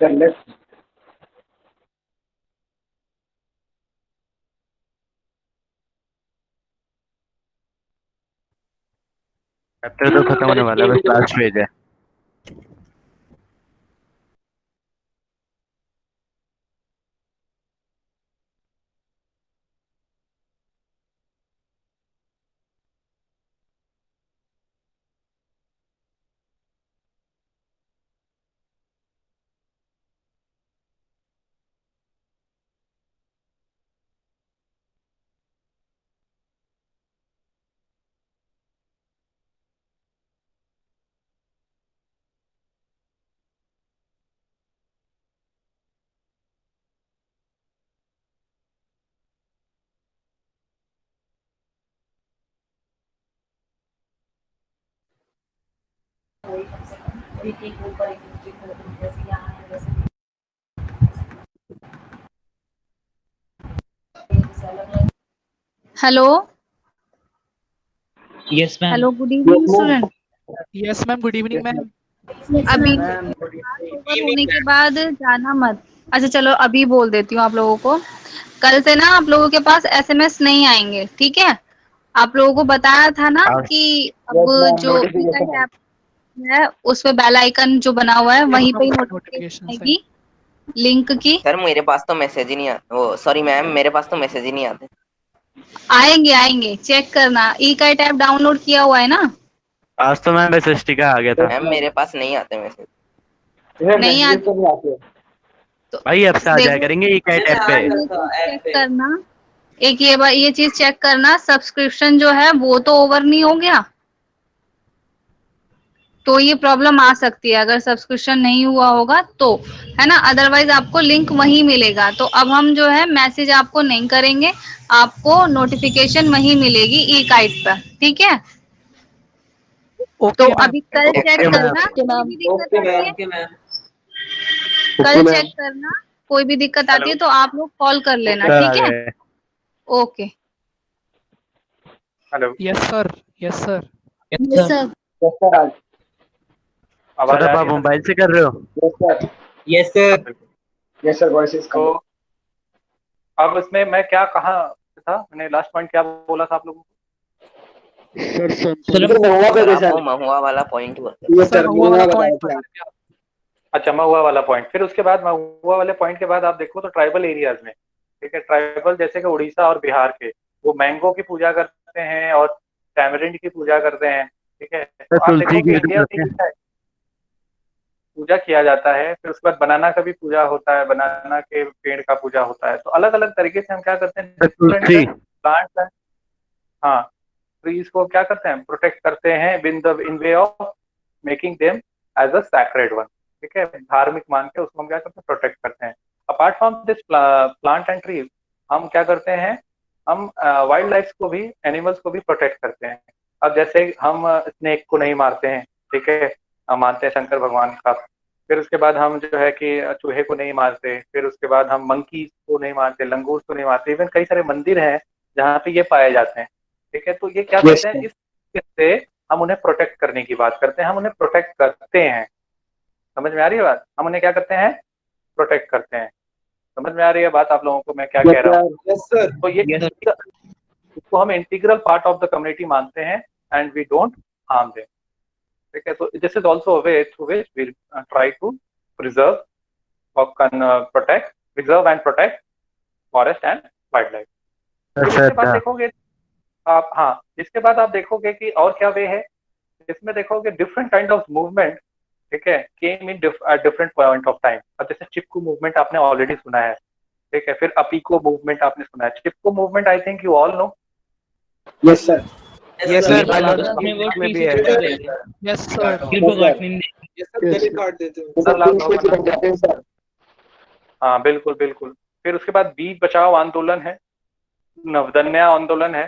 सर लेफ्ट चैप्टर तो खत्म होने वाला है, बस लास्ट पेज है। Hello yes ma'am. Hello, good evening student. Yes ma'am, good evening ma'am. अभी ओवर होने के बाद जाना मत। अच्छा चलो अभी बोल देती हूँ आप लोगों को, कल से ना आप लोगों के पास एसएमएस नहीं आएंगे, ठीक है। आप लोगों को बताया था ना कि अब जो ऐप है उस पे बेल आइकन जो बना हुआ है वहीं पे नोटिफिकेशन आएगी लिंक की। सर मेरे पास तो मैसेज ही नहीं आता, वो सॉरी मैम, मेरे पास तो मैसेज ही नहीं आते। आएंगे, चेक करना। ई काइट ऐप डाउनलोड किया हुआ है ना? आज तो मैम एसएसटी का आ गया था। मैम मेरे पास नहीं आते मैसेज। नहीं आते तो भाई अब से आ जाया करेंगे ई काइट ऐप पे। चेक करना, एक ये चीज चेक करना, सब्सक्रिप्शन जो है वो तो ओवर नहीं हो गया, तो ये प्रॉब्लम आ सकती है अगर सब्सक्रिप्शन नहीं हुआ होगा तो, है ना। अदरवाइज आपको लिंक वहीं मिलेगा। तो अब हम जो है मैसेज आपको नहीं करेंगे, आपको नोटिफिकेशन वहीं मिलेगी ई काइट पर, ठीक है। तो अभी कल चेक करना, कोई भी दिक्कत आती है कल चेक करना, कोई भी दिक्कत आती है तो आप लोग कॉल कर लेना, ठीक है। Okay. Hello. Yes sir, yes sir, yes sir. Sir आप मोबाइल से कर रहे हो? Yes sir. Yes sir, voice is तो अब इसमें मैं क्या कहा था, मैंने लास्ट पॉइंट क्या बोला था आप लोगों को? महुआ वाला पॉइंट हुआ। अच्छा, महुआ वाला पॉइंट। फिर उसके बाद महुआ वाले पॉइंट के बाद आप देखो तो ट्राइबल एरियाज में, ठीक है, ट्राइबल जैसे कि उड़ीसा और बिहार के, वो मैंगो की पूजा करते हैं और टैमरिंड की पूजा करते हैं, ठीक है। तो आप देखो कि इंडिया में पूजा किया जाता है। फिर उसके बाद बनाना का भी पूजा होता है, बनाना के पेड़ का पूजा होता है। तो अलग अलग तरीके से हम क्या करते हैं, प्लांट्स हैं, हाँ, ट्रीज को क्या करते हैं, प्रोटेक्ट करते हैं in way of making them as a sacred one, ठीक है, धार्मिक मान के उसको हम क्या करते हैं, प्रोटेक्ट करते हैं। Apart from this plant and tree, हम क्या करते हैं, हम वाइल्ड लाइफ को भी, एनिमल्स को भी प्रोटेक्ट करते हैं। अब जैसे हम स्नेक को नहीं मारते हैं, ठीक है, हम मानते हैं शंकर भगवान का। फिर उसके बाद हम जो है कि चूहे को नहीं मारते, फिर उसके बाद हम मंकी को नहीं मारते, लंगूर को नहीं मारते। इवन कई सारे मंदिर हैं जहाँ पे ये पाए जाते हैं, ठीक है। तो ये क्या करते हैं, इससे हम उन्हें प्रोटेक्ट करने की बात करते हैं, हम उन्हें प्रोटेक्ट करते हैं। समझ में आ रही है बात? हम उन्हें क्या करते हैं, प्रोटेक्ट करते हैं। समझ में आ रही है बात आप लोगों को मैं क्या कह रहा हूँ? तो ये इसको हम integral part of the community मानते हैं and we don't harm them, ठीक है। तो this is also a way through which we try to preserve और preserve and protect forest and wild life. इसके बाद देखोगे आप, हाँ, इसके बाद आप देखोगे कि और क्या वे है, इसमें देखोगे डिफरेंट काइंड ऑफ मूवमेंट, ठीक है, came in different point of time. अब जैसे चिपकू मूवमेंट आपने ऑलरेडी सुना है, ठीक है, फिर अपीको मूवमेंट आपने सुना है। Chipko movement I think you all know. Yes sir, yes sir, में भी है। यस सर, ये सब गले काट देते हैं। हाँ बिल्कुल बिल्कुल। फिर उसके बाद बीज बचाओ आंदोलन है, नवदन्या आंदोलन है,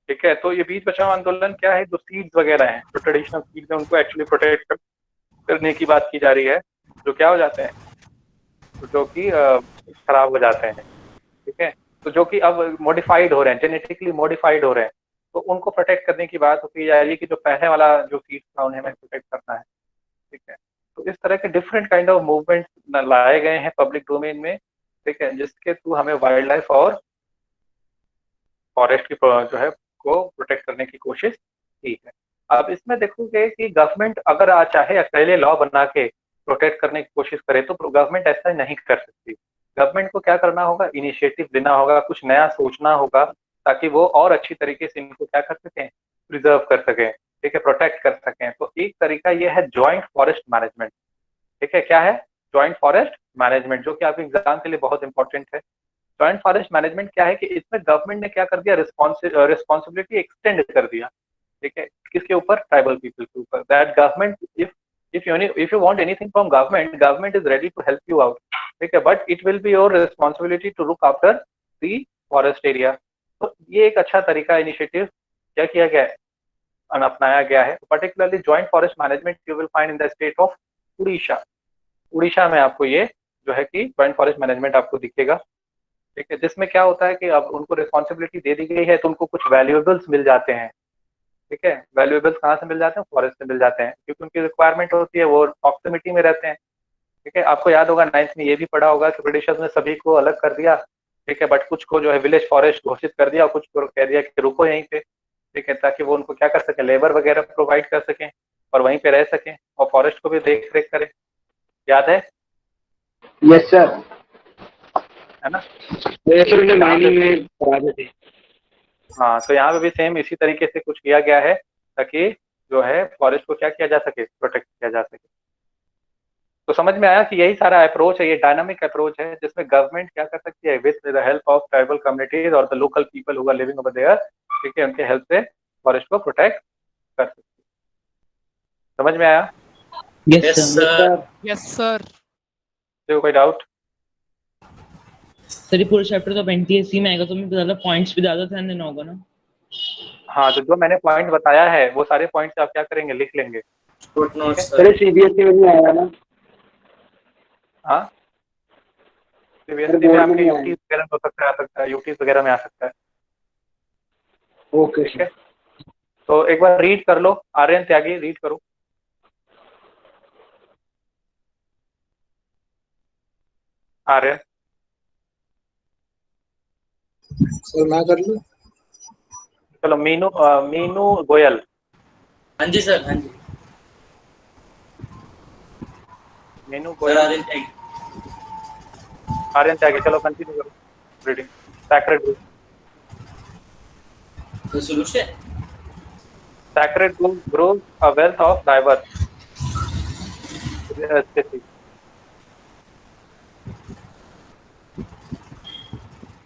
ठीक है। तो ये बीज बचाओ आंदोलन क्या है, जो सीड्स वगैरह हैं, जो ट्रेडिशनल सीड्स हैं, उनको एक्चुअली प्रोटेक्ट करने की बात की जा रही है, जो क्या हो जाते हैं, जो कि खराब हो जाते हैं, ठीक है। तो जो कि अब मॉडिफाइड हो रहे हैं, जेनेटिकली मॉडिफाइड हो रहे हैं, तो उनको प्रोटेक्ट करने की बात होती जा रही है कि जो पहले वाला जो सीड्स था उन्हें हमें प्रोटेक्ट करना है, ठीक है। तो इस तरह के डिफरेंट काइंड ऑफ मूवमेंट लाए गए हैं पब्लिक डोमेन में, ठीक है, जिसके थ्रू हमें वाइल्ड लाइफ और फॉरेस्ट की जो है को प्रोटेक्ट करने की कोशिश की है। अब इसमें देखोगे कि गवर्नमेंट अगर चाहे अकेले लॉ बना के प्रोटेक्ट करने की कोशिश करे तो गवर्नमेंट ऐसा नहीं कर सकती। गवर्नमेंट को क्या करना होगा, इनिशिएटिव लेना होगा, कुछ नया सोचना होगा, ताकि वो और अच्छी तरीके से इनको क्या कर सकें, प्रिजर्व कर सकें, ठीक है, प्रोटेक्ट कर सकें। तो एक तरीका ये है जॉइंट फॉरेस्ट मैनेजमेंट, ठीक है। क्या है जॉइंट फॉरेस्ट मैनेजमेंट, जो कि आपके एग्जाम के लिए बहुत इंपॉर्टेंट है। जॉइंट फॉरेस्ट मैनेजमेंट क्या है कि इसमें गवर्नमेंट ने क्या कर दिया, रिस्पॉन्सिबिलिटी एक्सटेंड कर दिया, ठीक है, किसके ऊपर, ट्राइबल पीपल के ऊपर। That government if you want anything from government is ready to help you out, ठीक है, but it will be your responsibility to look after the forest area। तो ये एक अच्छा तरीका, इनिशिएटिव क्या किया गया है, अपनाया गया है। Particularly joint forest management you will find in the state of Orissa में आपको ये जो है कि जॉइंट फॉरेस्ट मैनेजमेंट आपको दिखेगा, ठीक है, जिसमें क्या होता है कि अब उनको रिस्पॉन्सिबिलिटी दे दी गई है तो उनको कुछ वैल्यूएबल्स मिल जाते हैं, ठीक है। वैल्यूएबल्स कहाँ से मिल जाते हैं, फॉरेस्ट से मिल जाते हैं, क्योंकि उनकी रिक्वायरमेंट होती है, वो प्रॉक्सिमिटी में रहते हैं, ठीक है। आपको याद होगा 9th में ये भी पढ़ा होगा कि ब्रिटिशर्स ने सभी को अलग कर दिया, ठीक है, बट कुछ को जो है विलेज फॉरेस्ट घोषित कर दिया और कुछ को कह दिया कि रुको यहीं पे, ठीक है, ताकि वो उनको क्या कर सके, लेबर वगैरह प्रोवाइड कर सकें और वहीं पे रह सकें और फॉरेस्ट को भी देख रेख करें। याद है? यस सर, है ना? माइनिंग में पढ़ा देते। हाँ, तो यहाँ पे भी सेम इसी तरीके से कुछ किया गया है ताकि जो है फॉरेस्ट को क्या किया जा सके, प्रोटेक्ट किया जा सके। तो समझ में आया कि यही सारा अप्रोच है, ये डायनामिक अप्रोच है जिसमें गवर्नमेंट क्या कर सकती है, with the help of tribal communities और the local people who are living over there, ठीक है, उनके हेल्प से फॉरेस्ट को प्रोटेक्ट कर सकती है। समझ में आया? Yes sir, yes sir. कोई डाउट? सर ये पूरा चैप्टर तो एनटीएससी में आएगा, तो मैं ज्यादा पॉइंट्स भी ज्यादा ध्यान देना होगा ना? हाँ, तो जो मैंने पॉइंट बताया है वो सारे पॉइंट्स आप क्या करेंगे, लिख लेंगे। सर सीबीएसई में आया ना? हाँ, सीबीएसई में आपके यूटी वगैरह हो सकता है, आ सकता है, यूटी वगैरह में आ सकता है। ओके, ठीक है, तो एक बार रीड कर लो, आर्यन त्यागी रीड करो। आर्यन सर मैं कर लूं? चलो मीनू गोयल। हाँ जी सर, हाँ जी। मीनू गोयल, आर्यन त्यागी, चलो कंटिन्यू करो reading. Sacred solution, sacred grows a wealth of diverse species।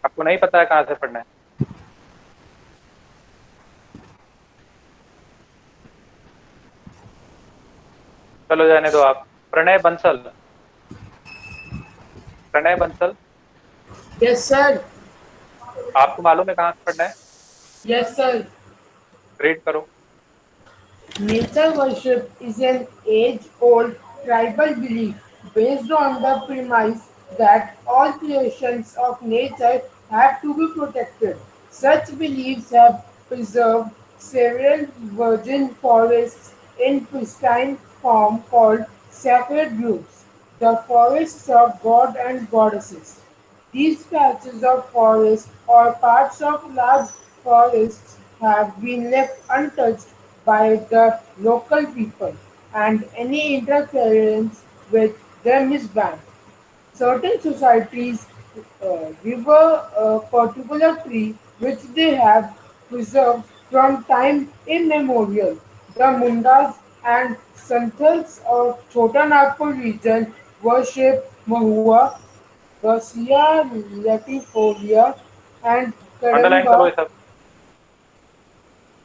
आपको नहीं पता है कहाँ से पढ़ना है? चलो जाने दो आप। Pranay Bansal, Pranay Bansal, Yes, sir. आपको मालूम है कहाँ से पढ़ना है? Yes, sir. रीड करो। Nature worship is an age-old tribal belief based on the premise that all creations of nature have to be protected. Such beliefs have preserved several virgin forests in pristine form called sacred groves, the forests of god and goddesses. These patches of forest or parts of large forests have been left untouched by the local people, and any interference with them is banned. Certain societies revere a particular tree which they have preserved from time immemorial. The Mundas and Santals of Chota Nagpur region worship Mahua, Garcia latifolia, and underline करो ये Kadamba सब,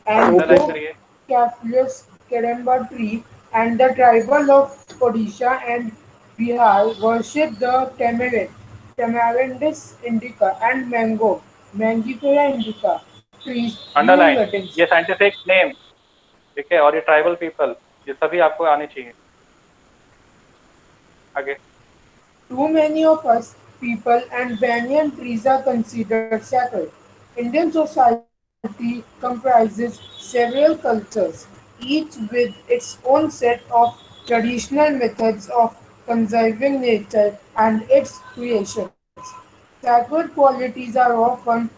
and underline करिए। Caphilus Kadamba tree, and the tribal of Odisha and Bihar worship the Tamarindus indica and mango, Mangifera indica trees during underline, weddings. ये scientific name, ठीक है, और ये tribal people, ये सभी आपको आने चाहिए। आगे। Too many of us people and banyan trees are considered sacred. Indian society comprises several cultures, each with its own set of traditional methods of conserving nature and its creations. Sacred qualities are often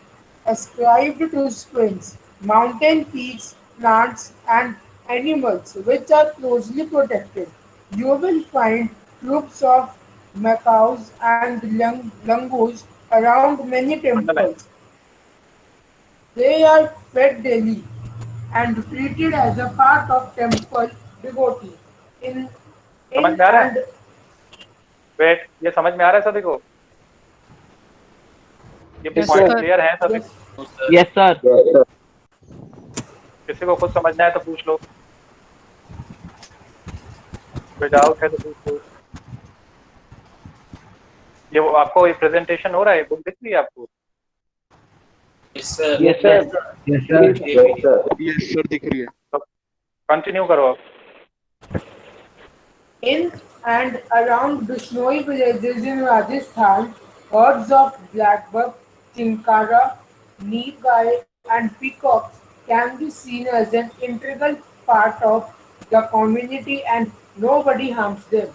ascribed to springs, mountain peaks, plants, and animals which are closely protected. You will find groups of macaws and langurs around many underline. temples. They are fed daily and treated as a part of temple devotee. In समझ in में आ रहा है? and wait, ये समझ में आ रहा है सभी को? ये Yes, पॉइंट sir. क्लियर है सभी? Yes, sir. किसी को खुद समझना है तो पूछ लो, कोई डाउट है तो पूछ लो। ये वो आपको ये प्रेजेंटेशन हो रहा है, बुक दिख रही है आपको? Yes, sir. Yes, sir. Yes, sir. Yes, sir, दिख रही है। कंटिन्यू करो आप। In and around Bishnoi villages in Rajasthan, herds of blackbuck, chinkara, nilgai, and peacocks can be seen as an integral part of the community and nobody harms them.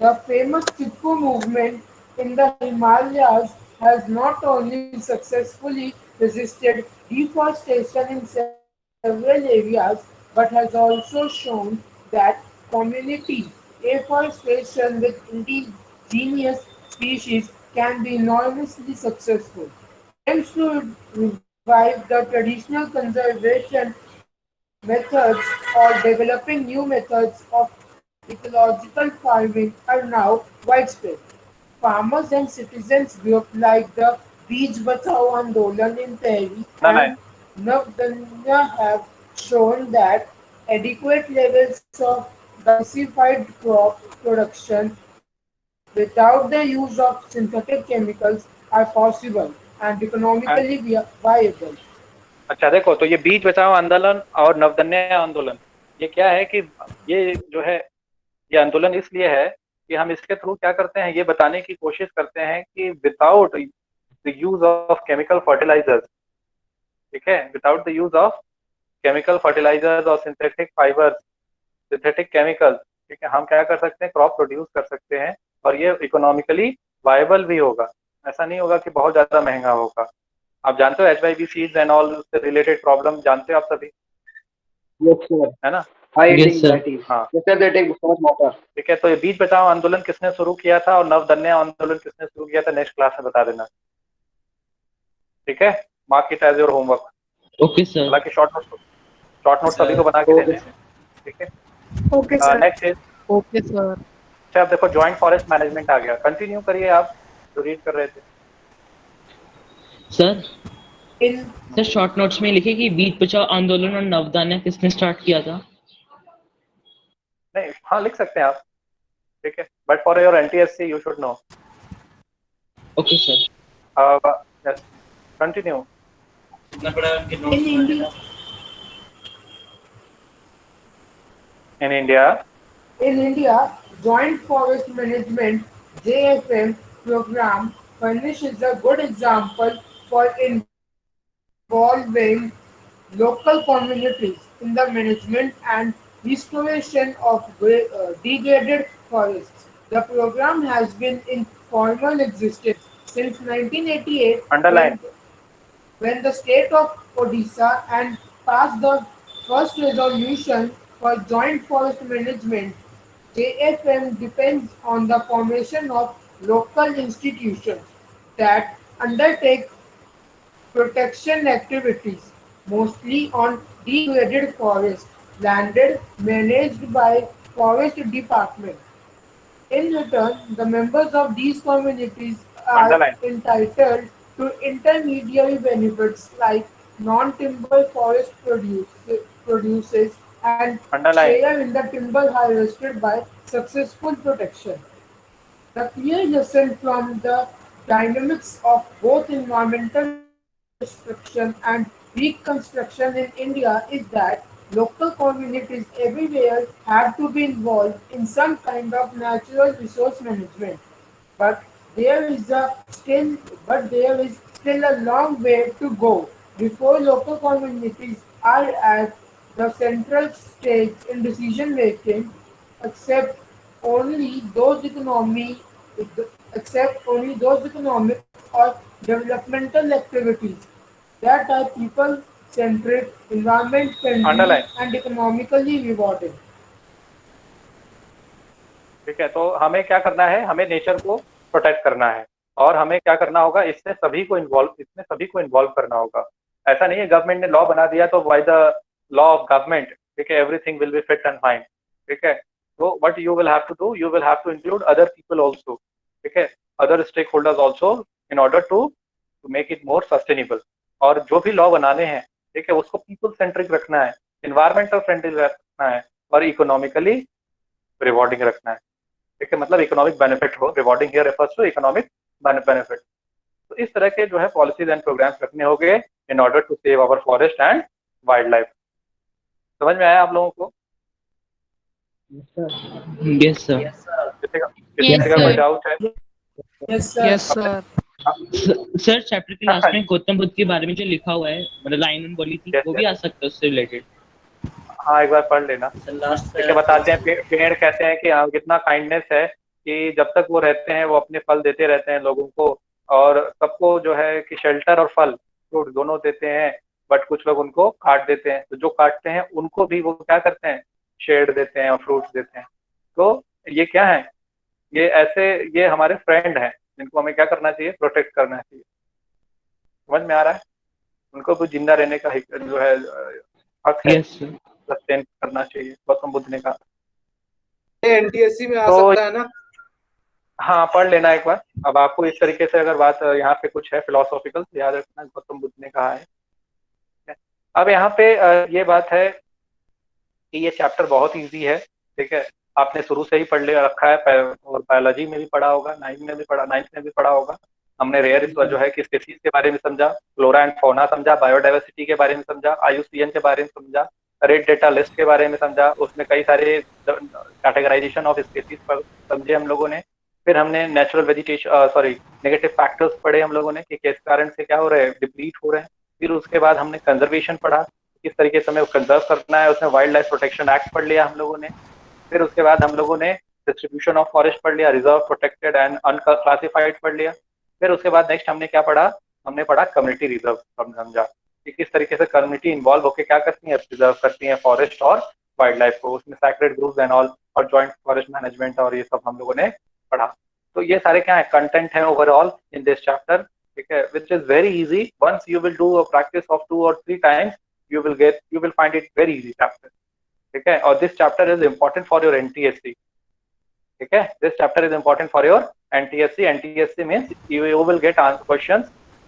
The famous Chipko movement in the Himalayas has not only successfully resisted deforestation in several areas but has also shown that community afforestation with indigenous species can be enormously successful. Attempts to revive the traditional conservation methods or developing new methods of ecological farming are now widespread. Farmers and citizens groups like the Beej Bachao Andolan in Tehri and Navdanya have shown that adequate levels of diversified crop production without the use of synthetic chemicals are possible and economically viable. अच्छा देखो, तो ये बीज बचाओ आंदोलन और नवदन्य आंदोलन, ये क्या है कि ये जो है, ये आंदोलन इसलिए है कि हम इसके थ्रू क्या करते हैं, ये बताने की कोशिश करते हैं कि without the use of chemical fertilisers, ठीक है, without the use of chemical fertilisers और सिंथेटिक फाइबर्स, सिंथेटिक केमिकल, ठीक है, हम क्या कर सकते हैं, क्रॉप प्रोड्यूस कर सकते हैं और ये इकोनॉमिकली वायबल भी होगा। ऐसा नहीं होगा कि बहुत ज्यादा महंगा होगा। आप जानते हो HYBCs एंड ऑल उससे रिलेटेड प्रॉब्लम जानते हो आप सभी? Yes, sir. है ना? High Yes, eating sir. diabetes. हाँ, Yes, sir. They take so much water. ठीक है, तो ये बीज बचाओ आंदोलन किसने शुरू किया था और नवदन्य आंदोलन किसने शुरू किया था, नेक्स्ट क्लास में बता देना, ठीक है? Mark it as your homework. Okay, sir. हालांकि शॉर्ट नोट सभी को बना के देने हैं, ठीक है? Okay, sir. Next is, okay sir. अच्छा अब देखो जॉइंट फॉरेस्ट मैनेजमेंट आ गया। कंटिन्यू करिए आप जो रीड कर रहे थे। सर सर शॉर्ट नोट्स में लिखे कि बीज बचाओ आंदोलन और नवदान्य किसने स्टार्ट किया था? नहीं, हाँ लिख सकते हैं आप, ठीक है, but for your NTSC you should know. Okay sir. Yes, continue. In India, In India, Joint Forest Management (JFM) program furnishes a good example for involving local communities in the management and restoration of degraded forests. The program has been in formal existence since 1988 underline. when the state of Odisha and passed the first resolution for joint forest management. JFM depends on the formation of local institutions that undertake protection activities, mostly on degraded forest landed managed by forest department. In return, the members of these communities are Underline. entitled to intermediary benefits like non-timber forest produces and Underline. share in the timber harvested by successful protection. The clear lesson from the dynamics of both environmental destruction and reconstruction in India is that local communities everywhere have to be involved in some kind of natural resource management. But there is a still there is still a long way to go before local communities are at the central stage in decision making, except only those economy except only those economic or developmental activities that are people centric, environment friendly Underline. and economically rewarding. ठीक है, तो हमें क्या करना है, हमें nature को protect करना है और हमें क्या करना होगा, इसमें सभी को इन्वॉल्व करना होगा. ऐसा नहीं है गवर्नमेंट ने लॉ बना दिया तो by the law of government, ठीक है, everything will be fit and fine. ठीक है, तो what you will have to do, you will have to include other people also, ठीक है, other stakeholders also in order to make it more sustainable. और जो भी law बनाने हैं, ठीक है, उसको पीपल सेंट्रिक रखना है, इन्वायरमेंटल फ्रेंडली रखना है और इकोनॉमिकली रिवॉर्डिंग रखना है. ठीक है, मतलब इकोनॉमिक बेनिफिट हो, rewarding here refers to economic benefit. तो इस तरह के जो है पॉलिसीज एंड प्रोग्राम्स रखने होंगे in order to save our forest and wild life. समझ में आया आप लोगों को? Yes sir. किसी का कोई डाउट है? Yes sir. सर चैप्टर के लास्ट में गौतम बुद्ध के बारे में जो लिखा हुआ है, मतलब लाइन बोली थी, वो भी आ सकता है उससे रिलेटेड. हाँ, एक बार पढ़ लेना. देखिए, बताते हैं पेड़ कहते हैं कि कितना काइंडनेस है कि जब तक वो रहते हैं वो अपने फल देते रहते हैं लोगों को और सबको जो है कि शेल्टर और फल फ्रूट दोनों देते हैं, बट कुछ लोग उनको काट देते हैं. तो जो काटते हैं उनको भी वो क्या करते हैं, शेड देते हैं और फ्रूट्स देते हैं. तो ये क्या है, ये हमारे फ्रेंड हैं जिनको हमें क्या करना चाहिए, प्रोटेक्ट करना चाहिए. समझ में आ रहा है? उनको भी जिंदा रहने का जो है हक है, सस्टेन करना चाहिए, गौतम बुद्ध ने कहा. NTSC में आ सकता है ना? हाँ, पढ़ लेना एक बार. अब आपको इस तरीके से अगर बात यहाँ पे कुछ है फिलोसॉफिकल, तो याद रखना गौतम बुद्ध ने कहा है. अब यहाँ पे ये बात है कि ये चैप्टर बहुत इजी है. ठीक है, आपने शुरू से ही पढ़ ले रखा है और बायोलॉजी में भी पढ़ा होगा, नाइन्थ में भी पढ़ा होगा. हमने रेयर जो है कि स्पीशीज के बारे में समझा, फ्लोरा एंड फौना समझा, बायोडाइवर्सिटी के बारे में समझा, IUCN के बारे में समझा, रेड डेटा लिस्ट के बारे में समझा, उसमें कई सारे कैटेगराइजेशन ऑफ स्पीशीज समझे हम लोगों ने. फिर हमने नेचुरल नेगेटिव फैक्टर्स पढ़े हम लोगों ने कि किस कारण से क्या हो रहे हैं, डिप्लीट हो रहे हैं. फिर उसके बाद हमने कंजर्वेशन पढ़ा, किस तरीके से हमें कंजर्व करना है, उसमें वाइल्ड लाइफ प्रोटेक्शन एक्ट पढ़ लिया हम लोगों ने. फिर उसके बाद हम लोगों ने डिस्ट्रीब्यूशन ऑफ फॉरेस्ट पढ़ लिया, रिजर्व, प्रोटेक्टेड एंड अनक्लासिफाइड पढ़ लिया. फिर उसके बाद नेक्स्ट हमने क्या पढ़ा, हमने पढ़ा कम्युनिटी रिजर्व. समझा कि किस तरीके से कम्युनिटी इन्वॉल्व होकर क्या करती है, रिजर्व करती है फॉरेस्ट और वाइल्ड लाइफ को, उसमें सैक्रेड ग्रुप्स एंड ऑल और जॉइंट फॉरेस्ट मैनेजमेंट और ये सब हम लोगों ने पढ़ा. तो ये सारे क्या है, कंटेंट है ओवरऑल इन दिस चैप्टर. ठीक है, which is very easy. Once you will do a practice of 2 or 3 times, you will find it very easy chapter. ठीक है, और this chapter is important for your NTSC. ठीक है, this chapter is important for your NTSC. NTSC means you will get answer questions.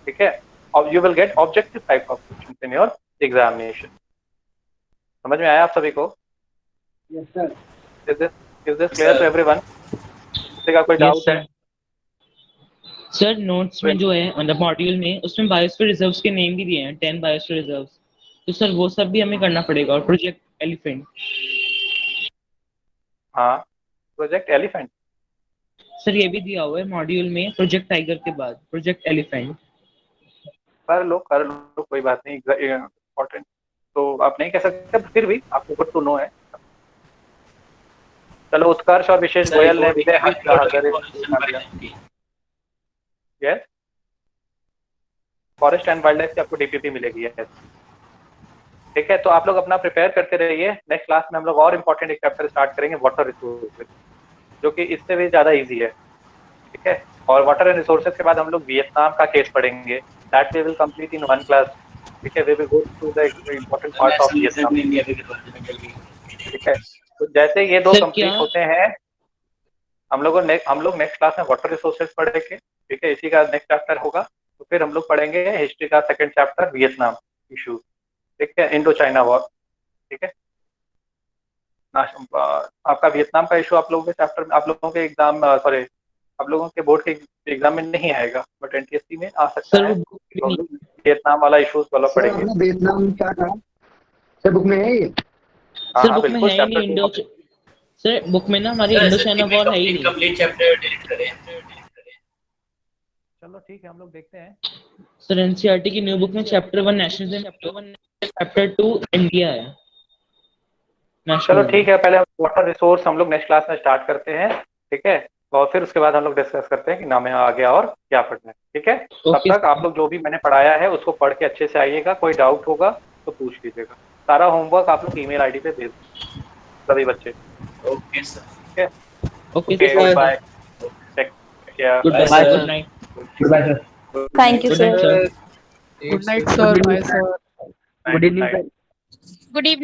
ठीक है, और you will get objective type of questions in your examination. समझ में आया आप सभी को? Yes sir. Is this clear to everyone? किसी का कोई डाउट है? सर नोट्स में जो है मतलब मॉड्यूल में उसमें बायोस्फीयर रिजर्व्स के नेम भी दिए हैं 10 बायोस्फीयर रिजर्व्स, तो सर वो सब भी हमें करना पड़ेगा। और प्रोजेक्ट एलिफेंट। हाँ प्रोजेक्ट एलिफेंट सर ये भी दिया हुआ है मॉड्यूल में प्रोजेक्ट टाइगर के बाद प्रोजेक्ट एलिफेंट। कर लो कोई बात नहीं, इम्पोर्टेंट तो आप नहीं कह सकते, फिर भी आपको गुड टू नो है। चलो उत्कर्ष और विशेष गोयल ने Vijay yes forest and wild life की आपको डीपीपी मिलेगी। यस ठीक है, तो आप लोग अपना प्रिपेयर करते रहिए। नेक्स्ट क्लास में हम लोग और इम्पोर्टेंट एक चैप्टर स्टार्ट करेंगे वाटर रिसोर्सेज, जो कि इससे भी ज्यादा इजी है। ठीक है, और वाटर एंड रिसोर्सेज के बाद हम लोग वियतनाम का केस पढ़ेंगे, that we will complete in one class. ठीक है, we will go through the important part of Vietnam. ठीक है, तो जैसे ये दो कंप्लीट होते हैं हम लोग नेक्स्ट क्लास में वाटर रिसोर्सेज पढ़ेंगे। ठीक है, इसी का नेक्स्ट चैप्टर होगा। तो फिर हम लोग पढ़ेंगे हिस्ट्री का सेकंड चैप्टर वियतनाम इशू। ठीक है, इंडो चाइना वॉर। ठीक है, आपका वियतनाम का इशू आप लोगों के चैप्टर में, आप लोगों के एग्जाम सॉरी आप लोगों के बोर्ड के एग्जाम में नहीं आएगा, बट एनटीएससी में आ सकता है। वियतनाम वाला इशू वाला पढ़ेंगे। वियतनाम क्या कहा सर, बुक में है ये? सर बुक में है नहीं इंडो, सर बुक में ना हमारी इंडो चाइना वॉर है ही नहीं। कंप्लीट चैप्टर डिलीट करें। चलो ठीक है, हम लोग देखते हैं। सर एनसीईआरटी की न्यू बुक में चैप्टर 1 नेशनलिज्म, चैप्टर 2 इंडिया है। चलो ठीक है, पहले वाटर रिसोर्स हम लोग नेक्स्ट क्लास में स्टार्ट करते हैं। ठीक है, और फिर उसके बाद हम लोग डिस्कस करते हैं कि नाम आ गया और क्या पढ़ना है। ठीक है, तब तक आप लोग जो भी मैंने पढ़ाया है उसको पढ़ के अच्छे से आइएगा। कोई डाउट होगा तो पूछ लीजिएगा। सारा होमवर्क आप लोग ईमेल आईडी पे भेज दीजिए सभी बच्चे। Okay sir. ठीक है, okay goodbye, take care, goodbye, good night, goodbye sir. Thank you sir. Good night sir, bye sir, good evening. Good evening.